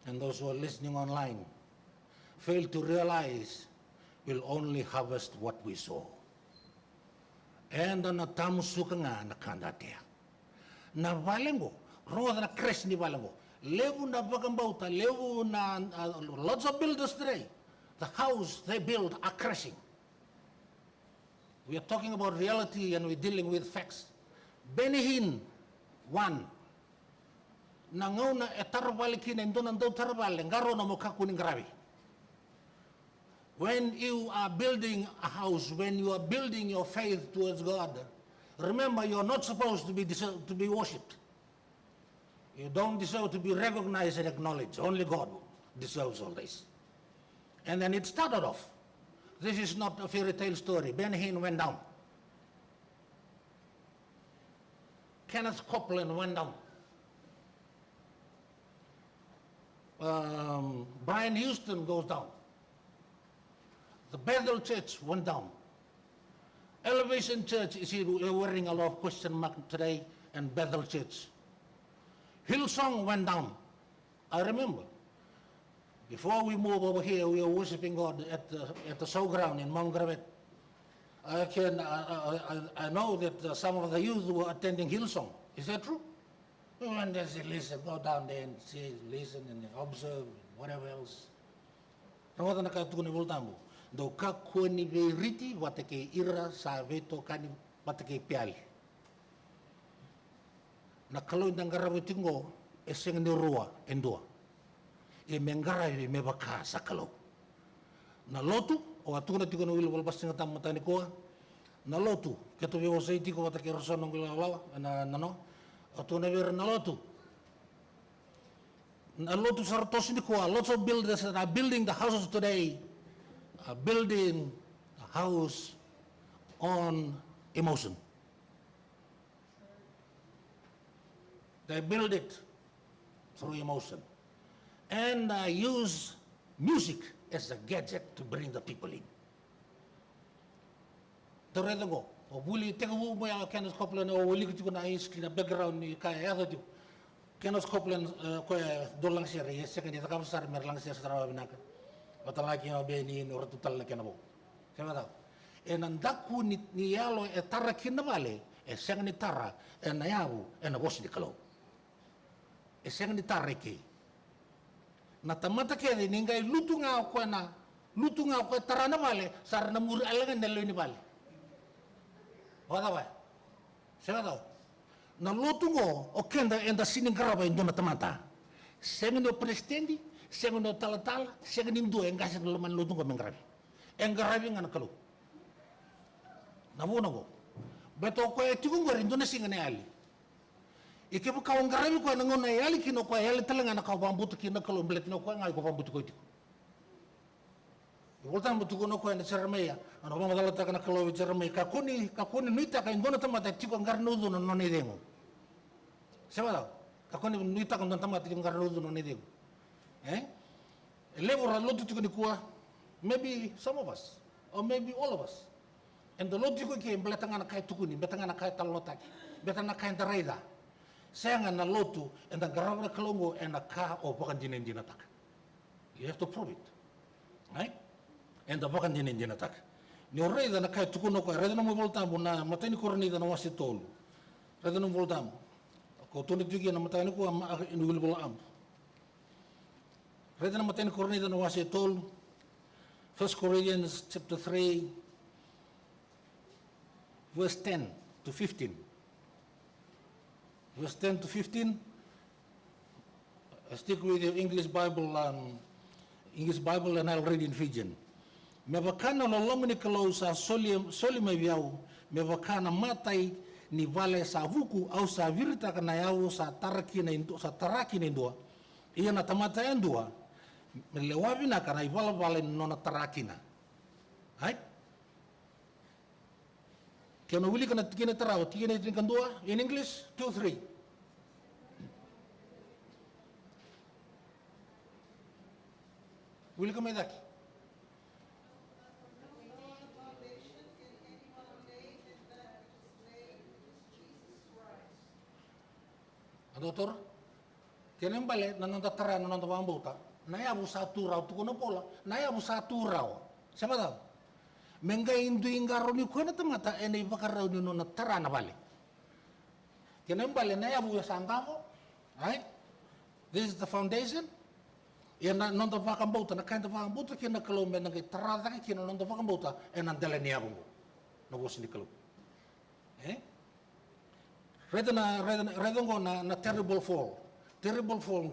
and those who are listening online, fail to realize we'll only harvest what we sow. And na tamu suka nga na kandatea. Na valengo, roda na crash ni valengo. Levu na bagambauta, levu na lots of builders today. The house they build are crashing. We are talking about reality and we're dealing with facts. Benihin, one. Nangauna e tarabalikin and donando tarabal and garo na mokakuning grabe. When you are building a house, when you are building your faith towards God, remember you are not supposed to be worshipped. You don't deserve to be recognized and acknowledged. Only God deserves all this. And then it started off. This is not a fairy tale story. Ben Hinn went down. Kenneth Copeland went down. Brian Houston goes down. The Bethel Church went down. Elevation Church is wearing a lot of question mark today, and Bethel Church. Hillsong went down. I remember. Before we moved over here, we were worshiping God at the showground in Mount Gravet. I know that some of the youth were attending Hillsong. Is that true? We went there and listen, go down there and see, listen and observe, whatever else. Rawata na katuni voltambo. Do ka koni veriti watake ira sa veto kani watake piali. Na kalau ndang garabutingo eseng ni rua endua. E mengara e me baka sa kalau. Na lotu o atuna tiko no wilo balbas nga tam matani koa. Na lotu keto vi osei tiko watake rosono ngila lawa na no. Atuna ver na lotu. Na lotu sartos ni koa. Lots of builders that are building the houses today are building a house on emotion. They build it through emotion. And use music as a gadget to bring the people in. The redengo, o buli teka wu mo ya Kenneth Copeland o wuli ko na iski na background ni kaya ya do. Kenneth Copeland ko dolang siya re second ita kam sar mer lang siya sa trabaho binaka. Matalaki na beni no total na kenabo. Kaya daw. E nandaku ni yalo e tara kinavale e seng ni tara e nayabu e na boss di kalo. E seng ni tara ki. Na tamata kaya ningai lutu nga ko tara na vale sar na muri alangan nelo ni vale. Wala ba? Sera daw. Na lutu ngo o kenda enda sining karaba indo na tamata. Seng no presidente, seng no talatala, seng ni mdu engasang laman lutu ngo mengrabi. Engrabi nga nakalo. Nabuno ko. Beto ko e tigungo indo na singa na ali. Ike po kawang garami ko nangon na yali kino ko yali talaga na kawambuto kino kalo mblet no ko ngai ko pambuto ko tiko. Voltan butu ko no ko na cermeya. Ano ba madala ta kana kalo cermeya ka kuni nuita ka indona tamata tiko ngarnudo no ne dengo. Seba ka kuni nuita ka ndona tamata tiko ngarnudo no ne dengo. Levo ra lotu tiko ni kuwa. Maybe some of us or maybe all of us. And the lotu ko ke mbletanga na kai tukuni, betanga na kai talota. Betanga na kai ndaraida. Sayang na lotu and the garabra kalongo and a car or Bokanjin engine attack. You have to prove it. Right? And the Bokanjin engine attack. Ni rei da na kai tukuno ko rei no mo voltamo na matani korni da na wasi tolu. Rei no voltamo. Ko toni tugi na matani ko in will bol am. Rei na matani korni da na wasi tolu. 1 Corinthians chapter 3 verse 10 to 15. Verse 10 to 15. Stick with your English Bible. English Bible and I'll read in Fijian. Me vakana lo lomini kalau sa soli mai viau, me vakana matai ni vale sa vuku au sa virita kana yau sa taraki na indua. Ia na tamata indua. Me lewavi na kana ivala vale nona tarakina. Hai? Kena wili kana tikene tarau, tikene dua in English 2 3. Wili kama idaki. Doktor, kena balik nanti terang nanti bambuta. Naya abu satu rau tu kono pola. Naya abu satu rau. Siapa tahu? Mengga indu ingaro ni kono temata ene bakar rau ni nona terang balik. Kena balik naya abu santamo, right? This is the foundation. Ya nanti bakar bauta. Nak kain bakar bauta kena kalau menang terang tak kena nanti bakar bauta. Nanti ni abu. Nago sini kalau. Redon na terrible fall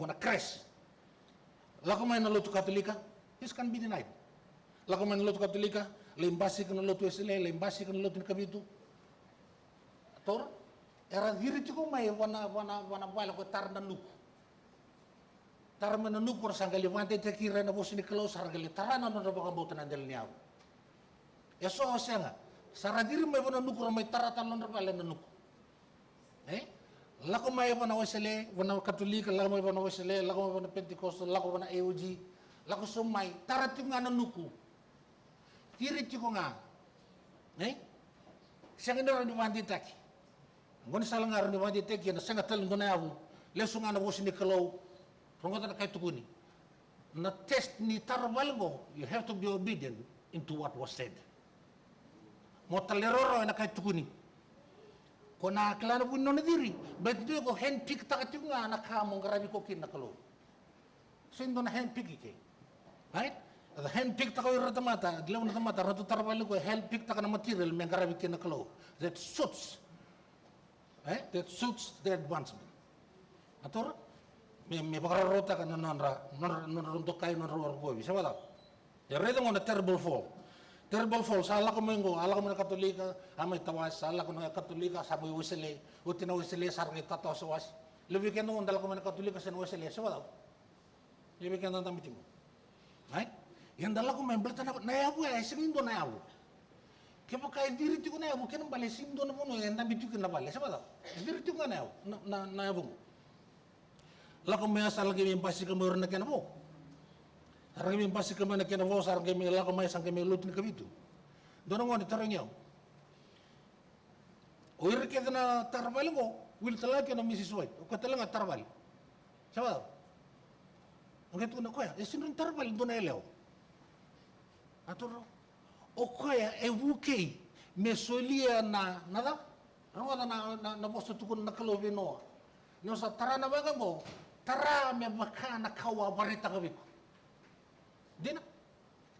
na crash. Lako may na lotu katolika, this can be denied. Lako may na lotu katolika, limbasi ka na lotu esile, limbasi ka na lotu ni kabitu. Tor, era diri tiko may wana bala ko tar na nuku. Tar na nuku por sangga levante te kira na bosi ni kalau sargali tarana na baka bauta na del niaw. Eso siya nga, sara diri may wana nuku may taratan na bala na nuku. Lako may wana wasele, wana katolika, lako may wana wasele, lako may wana Pentecostal, lako wana AOG, lako sumay, tarating nga na nuku. Tirit ko nga. Siya nga rin ni Wandi Taki. Ngoni salang nga rin ni Wandi Taki, na siya nga talang doon na yaw, leso nga na wasi ni Kalaw, rungota na kay tukuni. Na test ni Tarabalgo, you have to be obedient into what was said. Mo taleroro na kay tukuni. Kona klana pun nona diri, bet dia ko hand pick tak tu nga anak kamu ngarabi ko kin nakalo. Sindo na hand pick ike, right? The hand pick tak ko rata mata, dilaw na mata rata tarbalo ko hand pick tak na material me ngarabi kin nakalo. That suits, that suits the advancement. Ator, me bakar rota kan non untuk kayu non ruar ko bisa bala. Ya redong on a terrible fall. Terrible fall, sa ala ko mengo, ala ko na katolika, amay tawas, sa ala ko na katolika, sa mo wisele, uti na wisele, sa rin tataw sa was. Lebi ka noon, dala ko na katolika, sa wisele, sa wala. Lebi ka noon tamitin mo. Right? Yan dala ko may blata na, nayabu ay, sinindo nayabu. Kaya pa kaya diriti ko nayabu, kaya nang bali, sinindo na puno, yan nabitu ko na bali, sa wala. Diriti ko nayabu, nayabu mo. Lako may asal lagi may pasi ka mo rin na kaya na po. Sarang kami pasti kami nak kena bawa sarang kami laku mai sang kami lutin kami itu. Dono ngoni tarangnya. Oir kita na tarbal ngo, wil talaki na Mrs. White. O katalang tarbal. Siapa? Ang itu na koya, sino tarbal doon na ilaw. Aturo. O koya evuke mesolia na nada. Ano na bosto tukun na kalovino. No sa tara na baga mo, tara me baka na kawa barita kami. Then,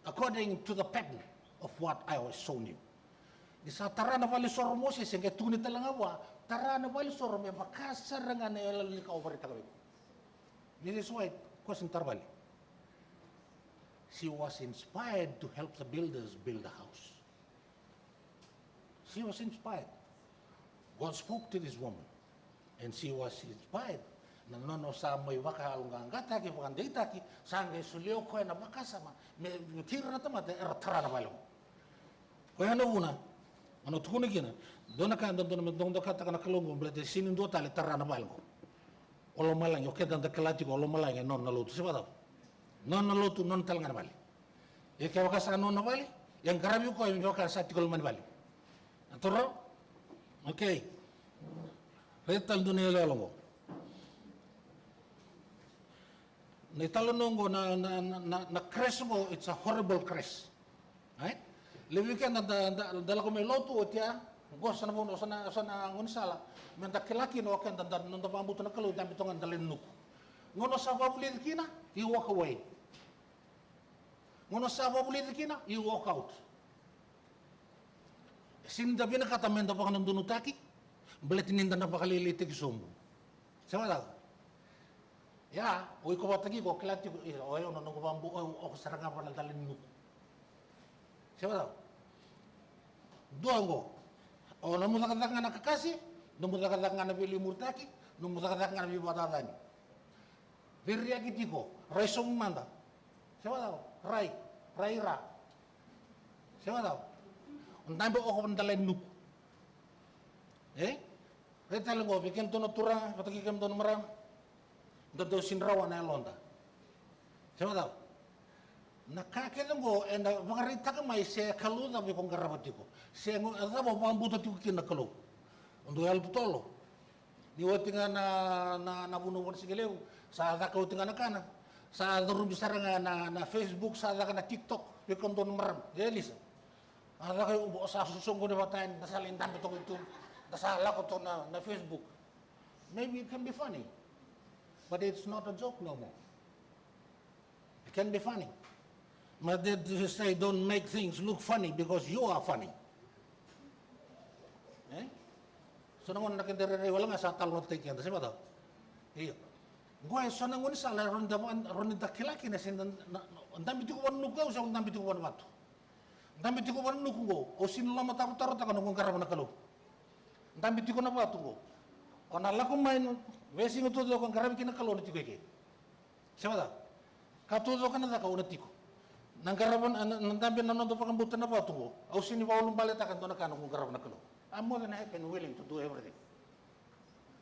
according to the pattern of what I was shown you. Di sa tara na vali soro mo siya, siyang tunit na lang awa, tara na vali soro may makasarangan na ilalali ka over ita kawin. This is why, question tarbali. She was inspired to help the builders build a house. She was inspired. God spoke to this woman, and she was inspired. Nanono sa may baka alungang gataki bukan deitaki sangai sulio ko na baka sama me tira na tamate eratra na balong ko ano una ano tukuni kina dona ka don do kata kana kalongo blate sinin do tale tara na balong olo malang yo kedan da kalati ko olo malang non na lutu siapa non na lutu non tal ngana bali e ke baka sa non na bali yang garabi ko mi baka sa tikol man bali atoro okay retal dunia lolongo Naitalonongo na crash mo, it's a horrible crash. Right? Lewi ka na dala ko may loto o tiya, gos na mo sana ngunsala, menta kilaki no kan dan nanda pambuto na kalu dami tongan dalin nuk. Ngono sa babulit kina, you walk away. Ngono sa babulit kina, you walk out. Sinda bina kata menda pa kanang dunutaki, baletin ninda na pakalilitik sumbo. Sama daw. Ya, oi ko batagi ko klati ko oi ono no bambu o saranga pala dalin nu. Siapa tahu? Dua ngo. O namu tak ngana kakasi, namu tak ngana beli murtaki, namu tak ngana beli batadani. Birria kitiko, rai manda. Siapa tahu? Rai ra. Siapa tahu? Untambe o ko dalin nu. Reta lengo bikin tono turang, pataki kem tono marang. Dodo sinrawa na londa. Siapa tahu? Nakake lengo enda bangarita ka mai se kalu da bi kong garabati ko. Se ngo ada mo bambu to kin nakalo. Undo yal tolo. Ni wotinga na bunu won sigeleu. Sa da ka wotinga na kana. Sa da rum bisaranga na Facebook, sa da na TikTok, bi kong don maram. Elisa. Ada ka sa susunggo ni batain na salintan to itu. Nasala ko to na Facebook. Maybe it can be funny. But it's not a joke no more. It can be funny. But they say don't make things look funny because you are funny. So nangon nakin dere wala nga sa talon take yan. Siapa tahu? Iya. Gua so nangon sa la ronda kilaki na sin ndambi ko wan nuko sa ndambi ko wan watu. Ndambi ko wan nuko o sin lama taru taru ta kanong karab na kalo. Ndambi ko na watu ko. Ona la ko main wesi ngo todo ko karab kina kalo niti ko ke. Siapa tahu? Ka todo kana ta ka unati ko. Nang karaban ndambi na no to pakambutan na watu ko. O sin ni walum baleta kan to na kanong karab na kalo. I'm more than happy and willing to do everything.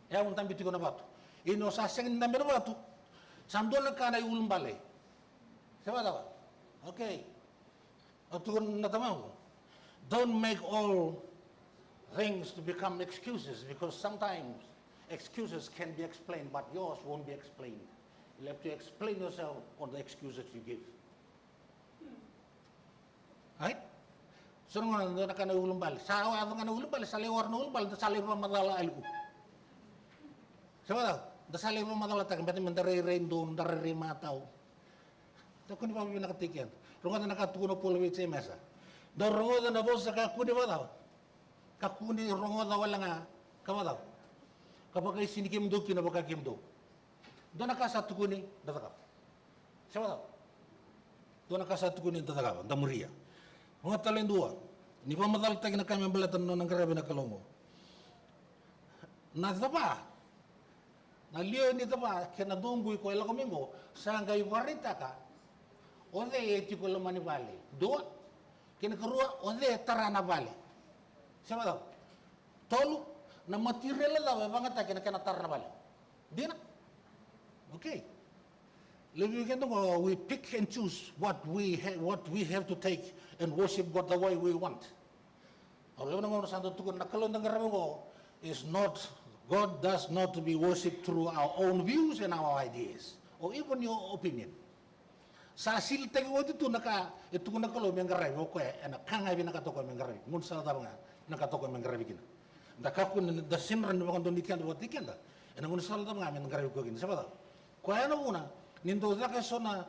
Ya un tambi tiko na batu. Ino sa seng ndambi na batu. Sandola kana ulum bale. Siapa tahu? Okay. Atun na tamaw. Don't make all things to become excuses because sometimes excuses can be explained but yours won't be explained. You have to explain yourself on the excuses you give. Right? So ngon na kana ulum bal. Sa awa kana ulum bal sa lewar na ulum bal sa lewar madala alu. Siapa tahu? Da sa lewar madala ta kambati mandare rendo ndare matao. Ta kuni pa nakatikian. Rongo na nakatuno polo wiche mesa. Do rongo na bosa ka kuni ba tahu? Ka kuni rongo da wala nga ka ba tahu? Kapag sini kim do kina baka kim do. Do nakasatu kuni da taka. Siapa tahu? Do nakasatu kuni da taka da muria. Mga talin dua, ni pamadal tagi na kami belatan no ng karabi na kalongo. Natapa, naliyo ni tapa, kena dumbuy ko ila kumingo, sangay warita ka, ode eti ko lamani bali. Dua, kena kerua, ode tarana bali. Siapa tahu? Tolu, na material la bangat ta kena tarana bali. Dina? Okay. We pick and choose what we have to take and worship God the way we want. Is not God does not to be worshipped through our own views and our ideas or even your opinion. Sa sil tagi wadi tu naka itu nakalo mengarai ko ana kanga bi nakatoko mengarai mun sa ta nga nakatoko mengarai kina. Ndakakun da sinran mo kondo nikan do tikenda. Ana mun sa ta nga mengarai ko kina sabata. Ko ana una nindo zaka sona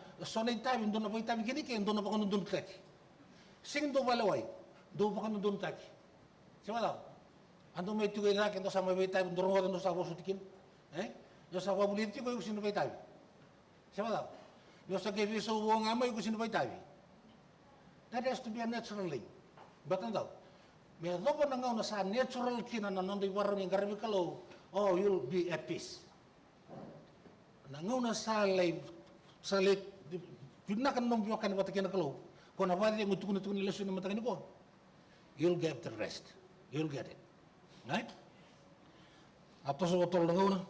itabi ndo na po itabi kini ke ndo na pa kono ndo taki. Sing do balaway do pa kono ndo taki. Siapa tahu? Ando may tuwe na kendo sa may itabi ndo rongo ndo sa bosu tikin. Yo sa wa buliti ko sino pa itabi. Siapa tahu? Yo sa kevi so wo ngamay ko sino pa itabi. That has to be a natural thing. But ando may do pa na sa natural kina na nondo iwaro ng garabi kalo, oh you'll be at peace. Nangaw na salay pinakan nung kan batakin kalau kung napati mo tukun lesson ng matakin ko, you'll get the rest, you'll get it, right? Ato sa otol nangaw na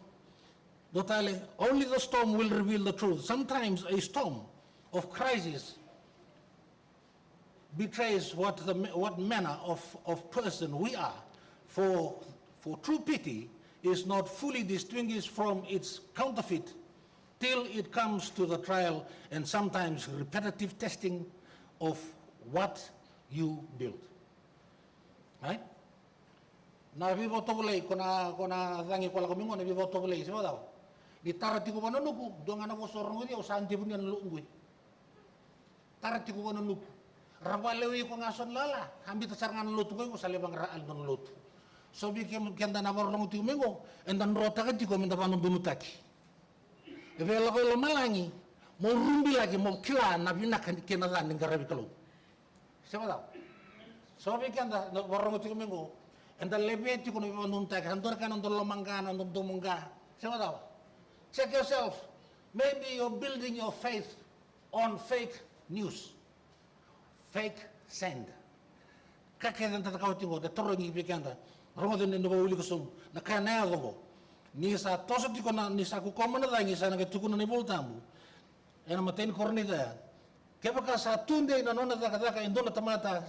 dotale only the storm will reveal the truth. Sometimes a storm of crisis betrays what manner of person we are. For true pity is not fully distinguished from its counterfeit till it comes to the trial and sometimes repetitive testing of what you build. Right? Na vivo tobulay kona dangi ko la kumingo na vivo tobulay siya daw. Di tarati ko panunuko do nga nako sorong dia usahan di bunyan luunggoy. Tarati ko panunuko. Rabalewi ko nga son lala, hambi ta sarangan lutu ko sa libang raal non lutu. So bi kem kenda na warong ti kumingo and dan rota ka ti ko minta panun dunutaki. Eve lo malangi, mau rumbi lagi, mau kila nabi nak kena lan negara bikalu. Siapa tahu? So bikin dah warung itu minggu. Enda lebih itu kono nunta kan, antor kan antor lomangkan, antor tumunga. Siapa tahu? Check yourself. Maybe you're building your faith on fake news, fake sand. Kakek dan tata kau tinggal, dah terus ni bikin dah. Orang tu ni nuba uli kusum, nak kaya naya tunggu. Ni sa tosa tiko na ni sa kukoman na tangi sa nagatuko na ni voltamu. Ena matain korni dah. Kaya ka sa tunde na nona taka indona tamata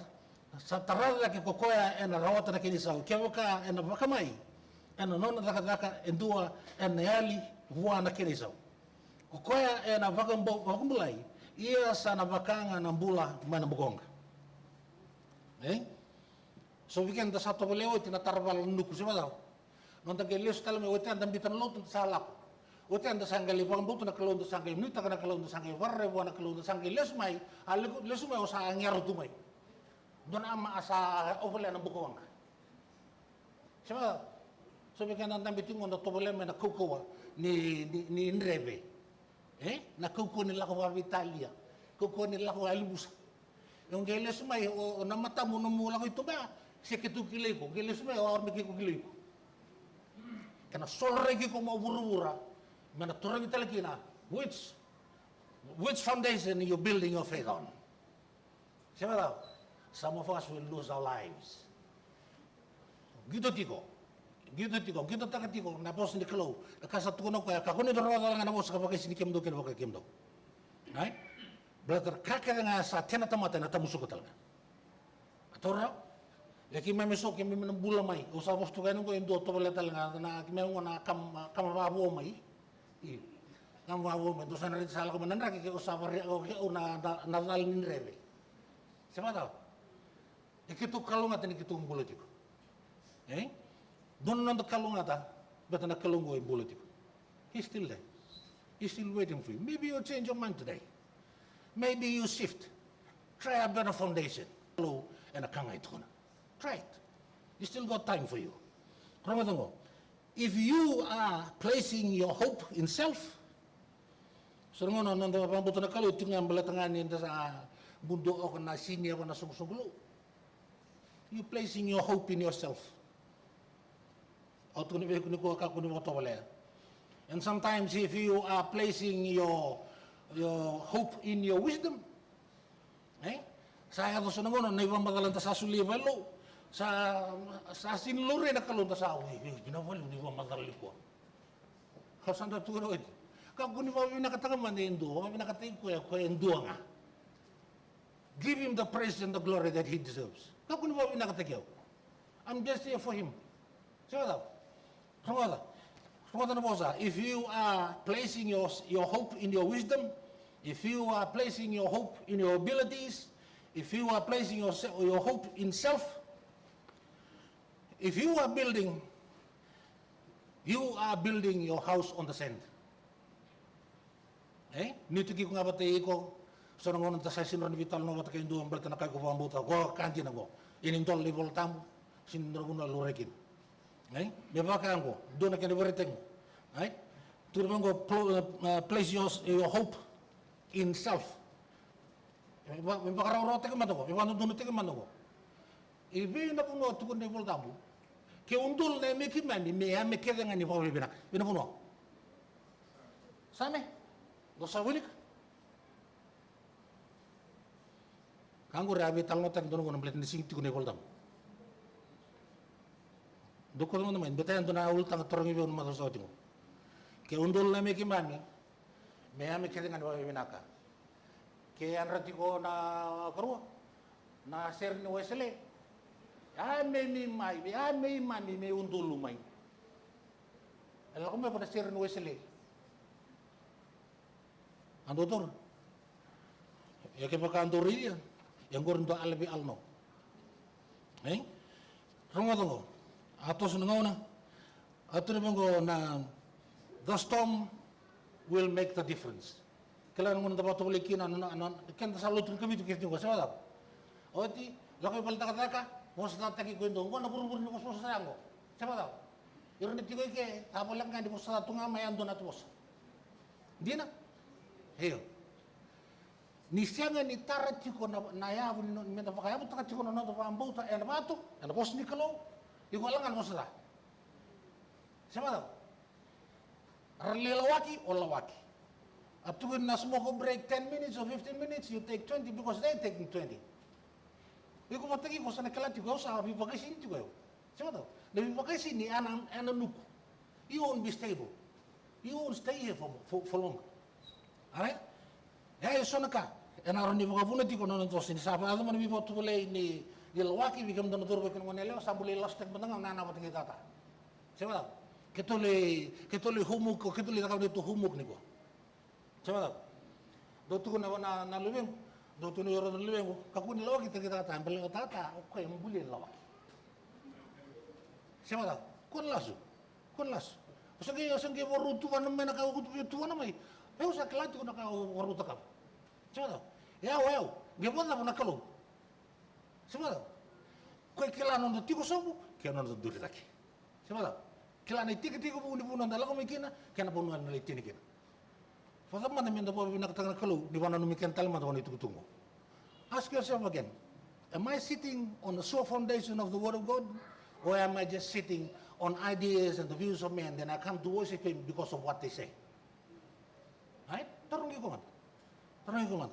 sa tarada ke kokoya ena rawata na kini sao. Kaya ka ena bakamai. Ena nona taka endua ena yali huwa na kini sao. Kokoya ena bakambulai. Ia sa na bakanga na bula mana bugonga. So weekend da satu belewo tina tarbal nuku siapa tahu. Nonton gelius kalau me weekend dan bitan lot salap. Weekend da sanggali bang butu na kelon da sanggali nita kana kelon da sanggali warre buana kelon da sanggali lesmai. Lesmai usa angyaru tumai. Don ama asa ovele na bukuang. Siapa? So weekend dan biting on da tobole me na kukuwa ni nrebe. Na kuku ni lako wa Italia. Kuku ni lako alibusa. Yung geles may o namata mo numula ko ito ba? Sikitu kilay ko. Geles may o armi ko kilay ko. Kana solre ko maburu-bura. Mana turang italaki na. Which foundation you're building your faith on? Siapa tahu? Some of us will lose our lives. Gitu tiko. Gitu taka tiko. Napos ni kalau. Nakasatu ko na kaya. Kakuni dorowa lang na mo sa kapag sini kemdo kina baka kemdo. Right? Brother, kakek nga sa tena tamata na tamusuk talaga. Atora, yaki memesok kami menembula mai. Usah postu kainu ko indo to bala talaga na kami na kam bawo mai. Kam bawo mai to sana rin sala ko manandra ke usah pare ko na nalin rebe. Siapa tahu? Ikitu kalungat ni kitu politik. Don nando kalungata, betana kalungo in politik. He's still there. He's still waiting for you. Maybe you'll change your mind today. Maybe you shift. Try a better foundation. And a kangay tuna. Try it. You still got time for you. If you are placing your hope in self, so ngono nando rambutan na kalu tingan balatangan sa mundo o na sinya o na sumsumlo. You placing your hope in yourself. And sometimes if you are placing your hope in your wisdom, saya to sunango na ibang magalanta sa sulibalo sa sinlure na kalunta sa awi binawal ni ibang magalali ko kasanda tulo ito kaguni mo pinakatagaman na indo pinakatayin ko indo nga give him the praise and the glory that he deserves kaguni mo pinakatagyaw. I'm just here for him. Siya daw if you are placing your hope in your wisdom, if you are placing your hope in your abilities, if you are placing your hope in self, if you are building your house on the sand. Nito ki ko nga batay ko so nangonon ta sa sinron vital no batay ndo ang balta na kay ko pambuta ko kanti na ko inintol level tam sinron na lorekin. Me baka ko do na kinibereteng. Turban ko place your hope in self. Me baka rote ko matoko, me wano dunute ko manoko. Ibe na puno tukon level tam. Ke undul na me kimani me ame keda ngani pa bina. Bina puno. Same. Do sa wilik. Kanggo rabi talno tak dono ko na plate ni sing tukon level tam. Doko mo naman, betayan to na ultang torong ibe mo sa otimo. Ke undol na me kimani, me ame kede ngani wa binaka. Ke anrati ko na karuwa, na ser ni wesele. Ame mi mai, ame mami me undol lumay. Alam ko me pa na ser ni wesele. Ando tor. Ya ke pa ando riya, yang gorndo albi alno. Rongo atos ngona ato na the storm will make the difference. Kailangan mo na dapat tulikin kan salutun kami tukis juga sa oti lakay palta mo sa tataki ko ndo ko na buru ni mo sa sango sa daw iron ti ko ke tapo lang kan di mo sa tunga may ando na tos
Dina? Heo. Ni sianga ni tara tiko na yavu ni menda whakayavu taka tiko na noto whaambauta e na mātu, e na bosi ni kalau, i ko langa na mosara. Sama tau? Rale lawaki o lawaki. Atu na smoke break 10 minutes or 15 minutes, you take 20 because they taking 20. Iko matagi ko sana kalati ko sa bi pakai sini juga yo. Sama tau? Na bi pakai sini ana nuku. You won't be stable. You won't stay here for long. Alright? Ya sona ka. En aron ni vakavuna tiko na ntos ni sapa ado man bi votu le ni lawaki bi kam dono turbo kan monele sambule lastek benang na patingi tata. Sama tau? Ketole humuk ko ketole takau tu humuk ni ko. Sama tau? Do tu na lubeng. Do tu ni yoro na lubeng. Kaku ni lawaki kita tata ambele tata. Okay, mambuli lawaki. Sama tau? Kon lasu. Osang waru tu wana mena kau kutu tu wana mai. Eu sa kelati kuna kau waru takau. Sama tau? Yau. Gepon na kalau. Sama tau? Kau kela nondo tiko sobu, kau nondo duri taki. Sama tau? Kela ni tiko pun pun anda lagu mikina, kena pun anda lagi ni kena. Fasa mana minta bawa bina ketangga kalau di mana numikian talma tu wana itu tunggu. Ask yourself again, am I sitting on the sure foundation of the Word of God, or am I just sitting on ideas and the views of men? Then I come to worship Him because of what they say. Right? Tarung iko man.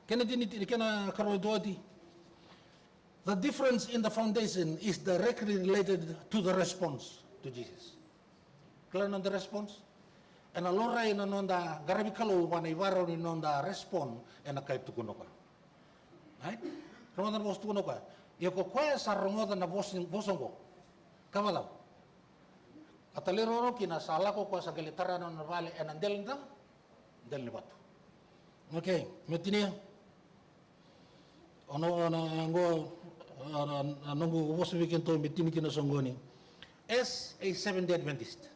Kena karo doati. The difference in the foundation is directly related to the response to Jesus. Kailan on the response? And alora ina nonda garabi kalau wana ibaro ni nonda respond ena kai tukunoka. Right? Ronda bos tukunoka. Yoko kwaya sarongoda na bosongo. Kamalau. Atalero ro kina salako kwa sagelitara na vale ena delnda del batu. Okay, metinia. Ono ngo nongo bos weekend to metini kina songoni. As a Seventh-day Adventist,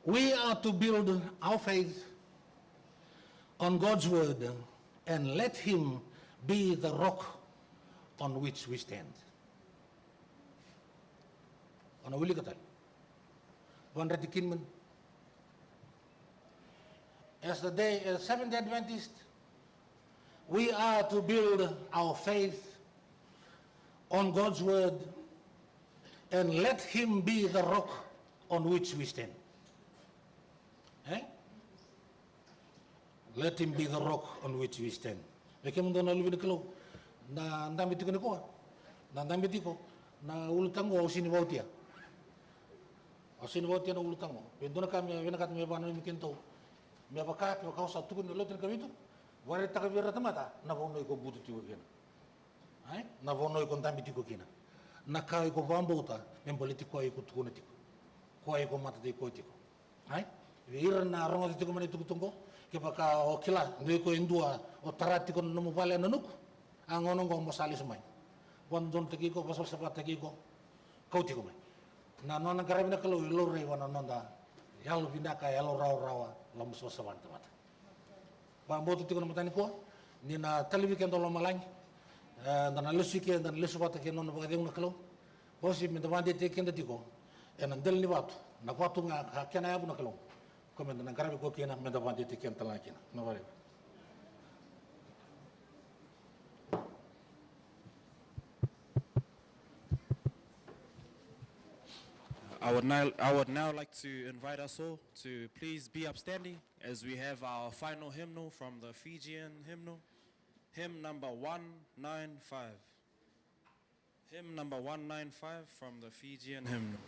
we are to build our faith on God's word and let Him be the rock on which we stand. Ono uli katal. Wanda dikinman. As Seventh-day Adventist, we are to build our faith on God's word and let Him be the rock on which we stand. Let Him be the rock on which we stand. Lekem ndo na lubi kalau na ndambi tiko niko, na ndambi tiko na ulutango ausini bautia. Ausini bautia na ulutango. Pendona kami venakat me bana mikento. Me apakat me kausa tukun lo ten kabitu. Wari takavira tamata na vono iko butu tiko kena. Na vono iko ndambi tiko kena. Na kai ko vambota me politiko ai ko tukun tiko. Ko ai ko mata tiko tiko. Ira na rongo tiko mani tuku tungo. Kepaka o kila ndoi ko indua o tarati ko nomu pale nanuk ang onong ko mosali sumai wan don tegi ko pasal sepat tegi ko kau tiko mai na nona karabina kalau ilo rei wana nonda yalo bindaka yalo rawa lamu sosawan temata ba moto tiko na matani ko ni na televi kendo lo malang dan lesu ke dan lesu pata ke nona ba na kalau posi me demande te kenda tiko enandel ni watu na watu nga kena yabu na kalau komenda na garabi ko kena me demande te kenta la kena no vale.
I would now like to invite us all to please be upstanding as we have our final hymnal from the Fijian hymnal, hymn number 195. Hymn number 195 from the Fijian hymnal.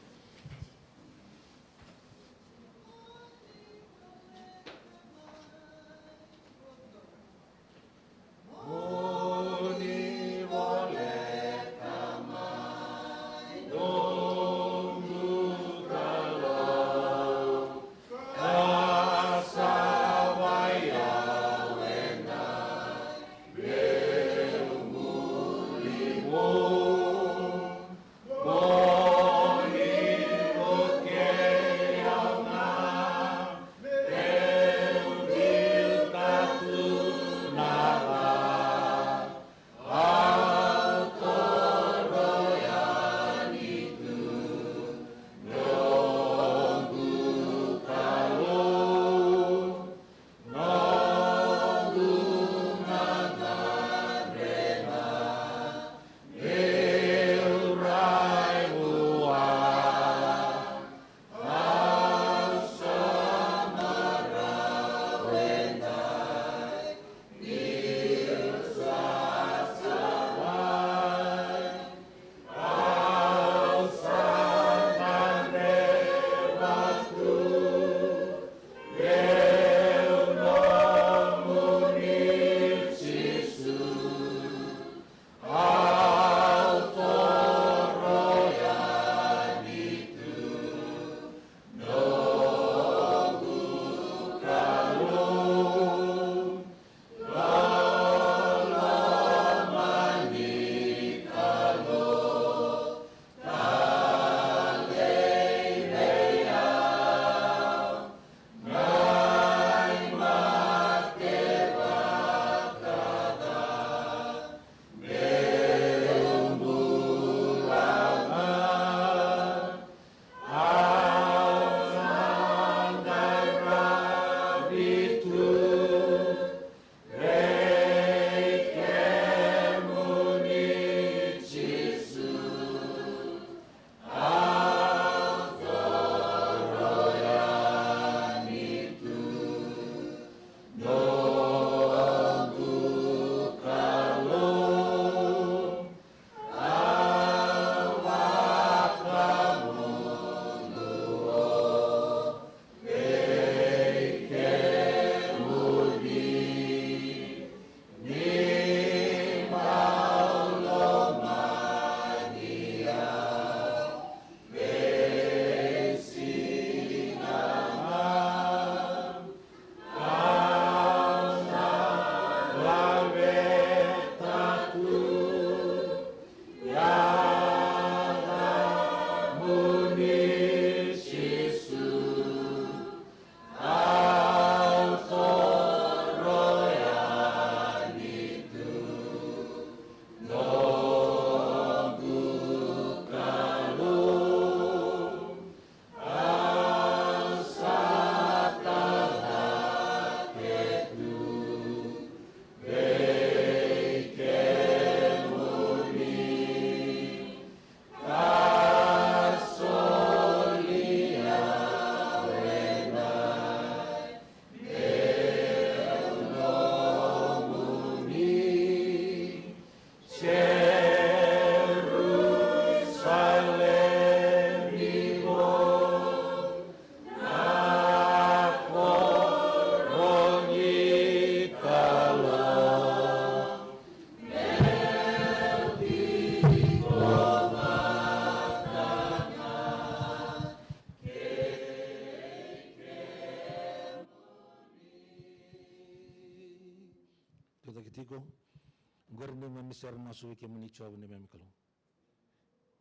ser masu ke muni chob ni mem kalau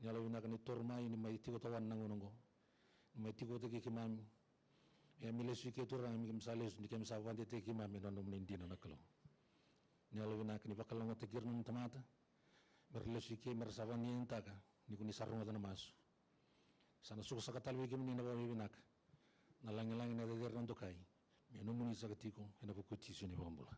nyala wina kan tormai ni mai tiko tawan nangonongo mai tiko te ke mami e mile su ke torang mi sales ni kem savante te ke mami non mun indina na kalau nyala wina kan bakalongo te girnum tamata berlesu ke mersavani entaka ni kuni sarunga tan masu sana suka sakatal wiki muni na bawi winak na langi-langi na der nanto kai me no muni sakatiko ena bukuti suni bambula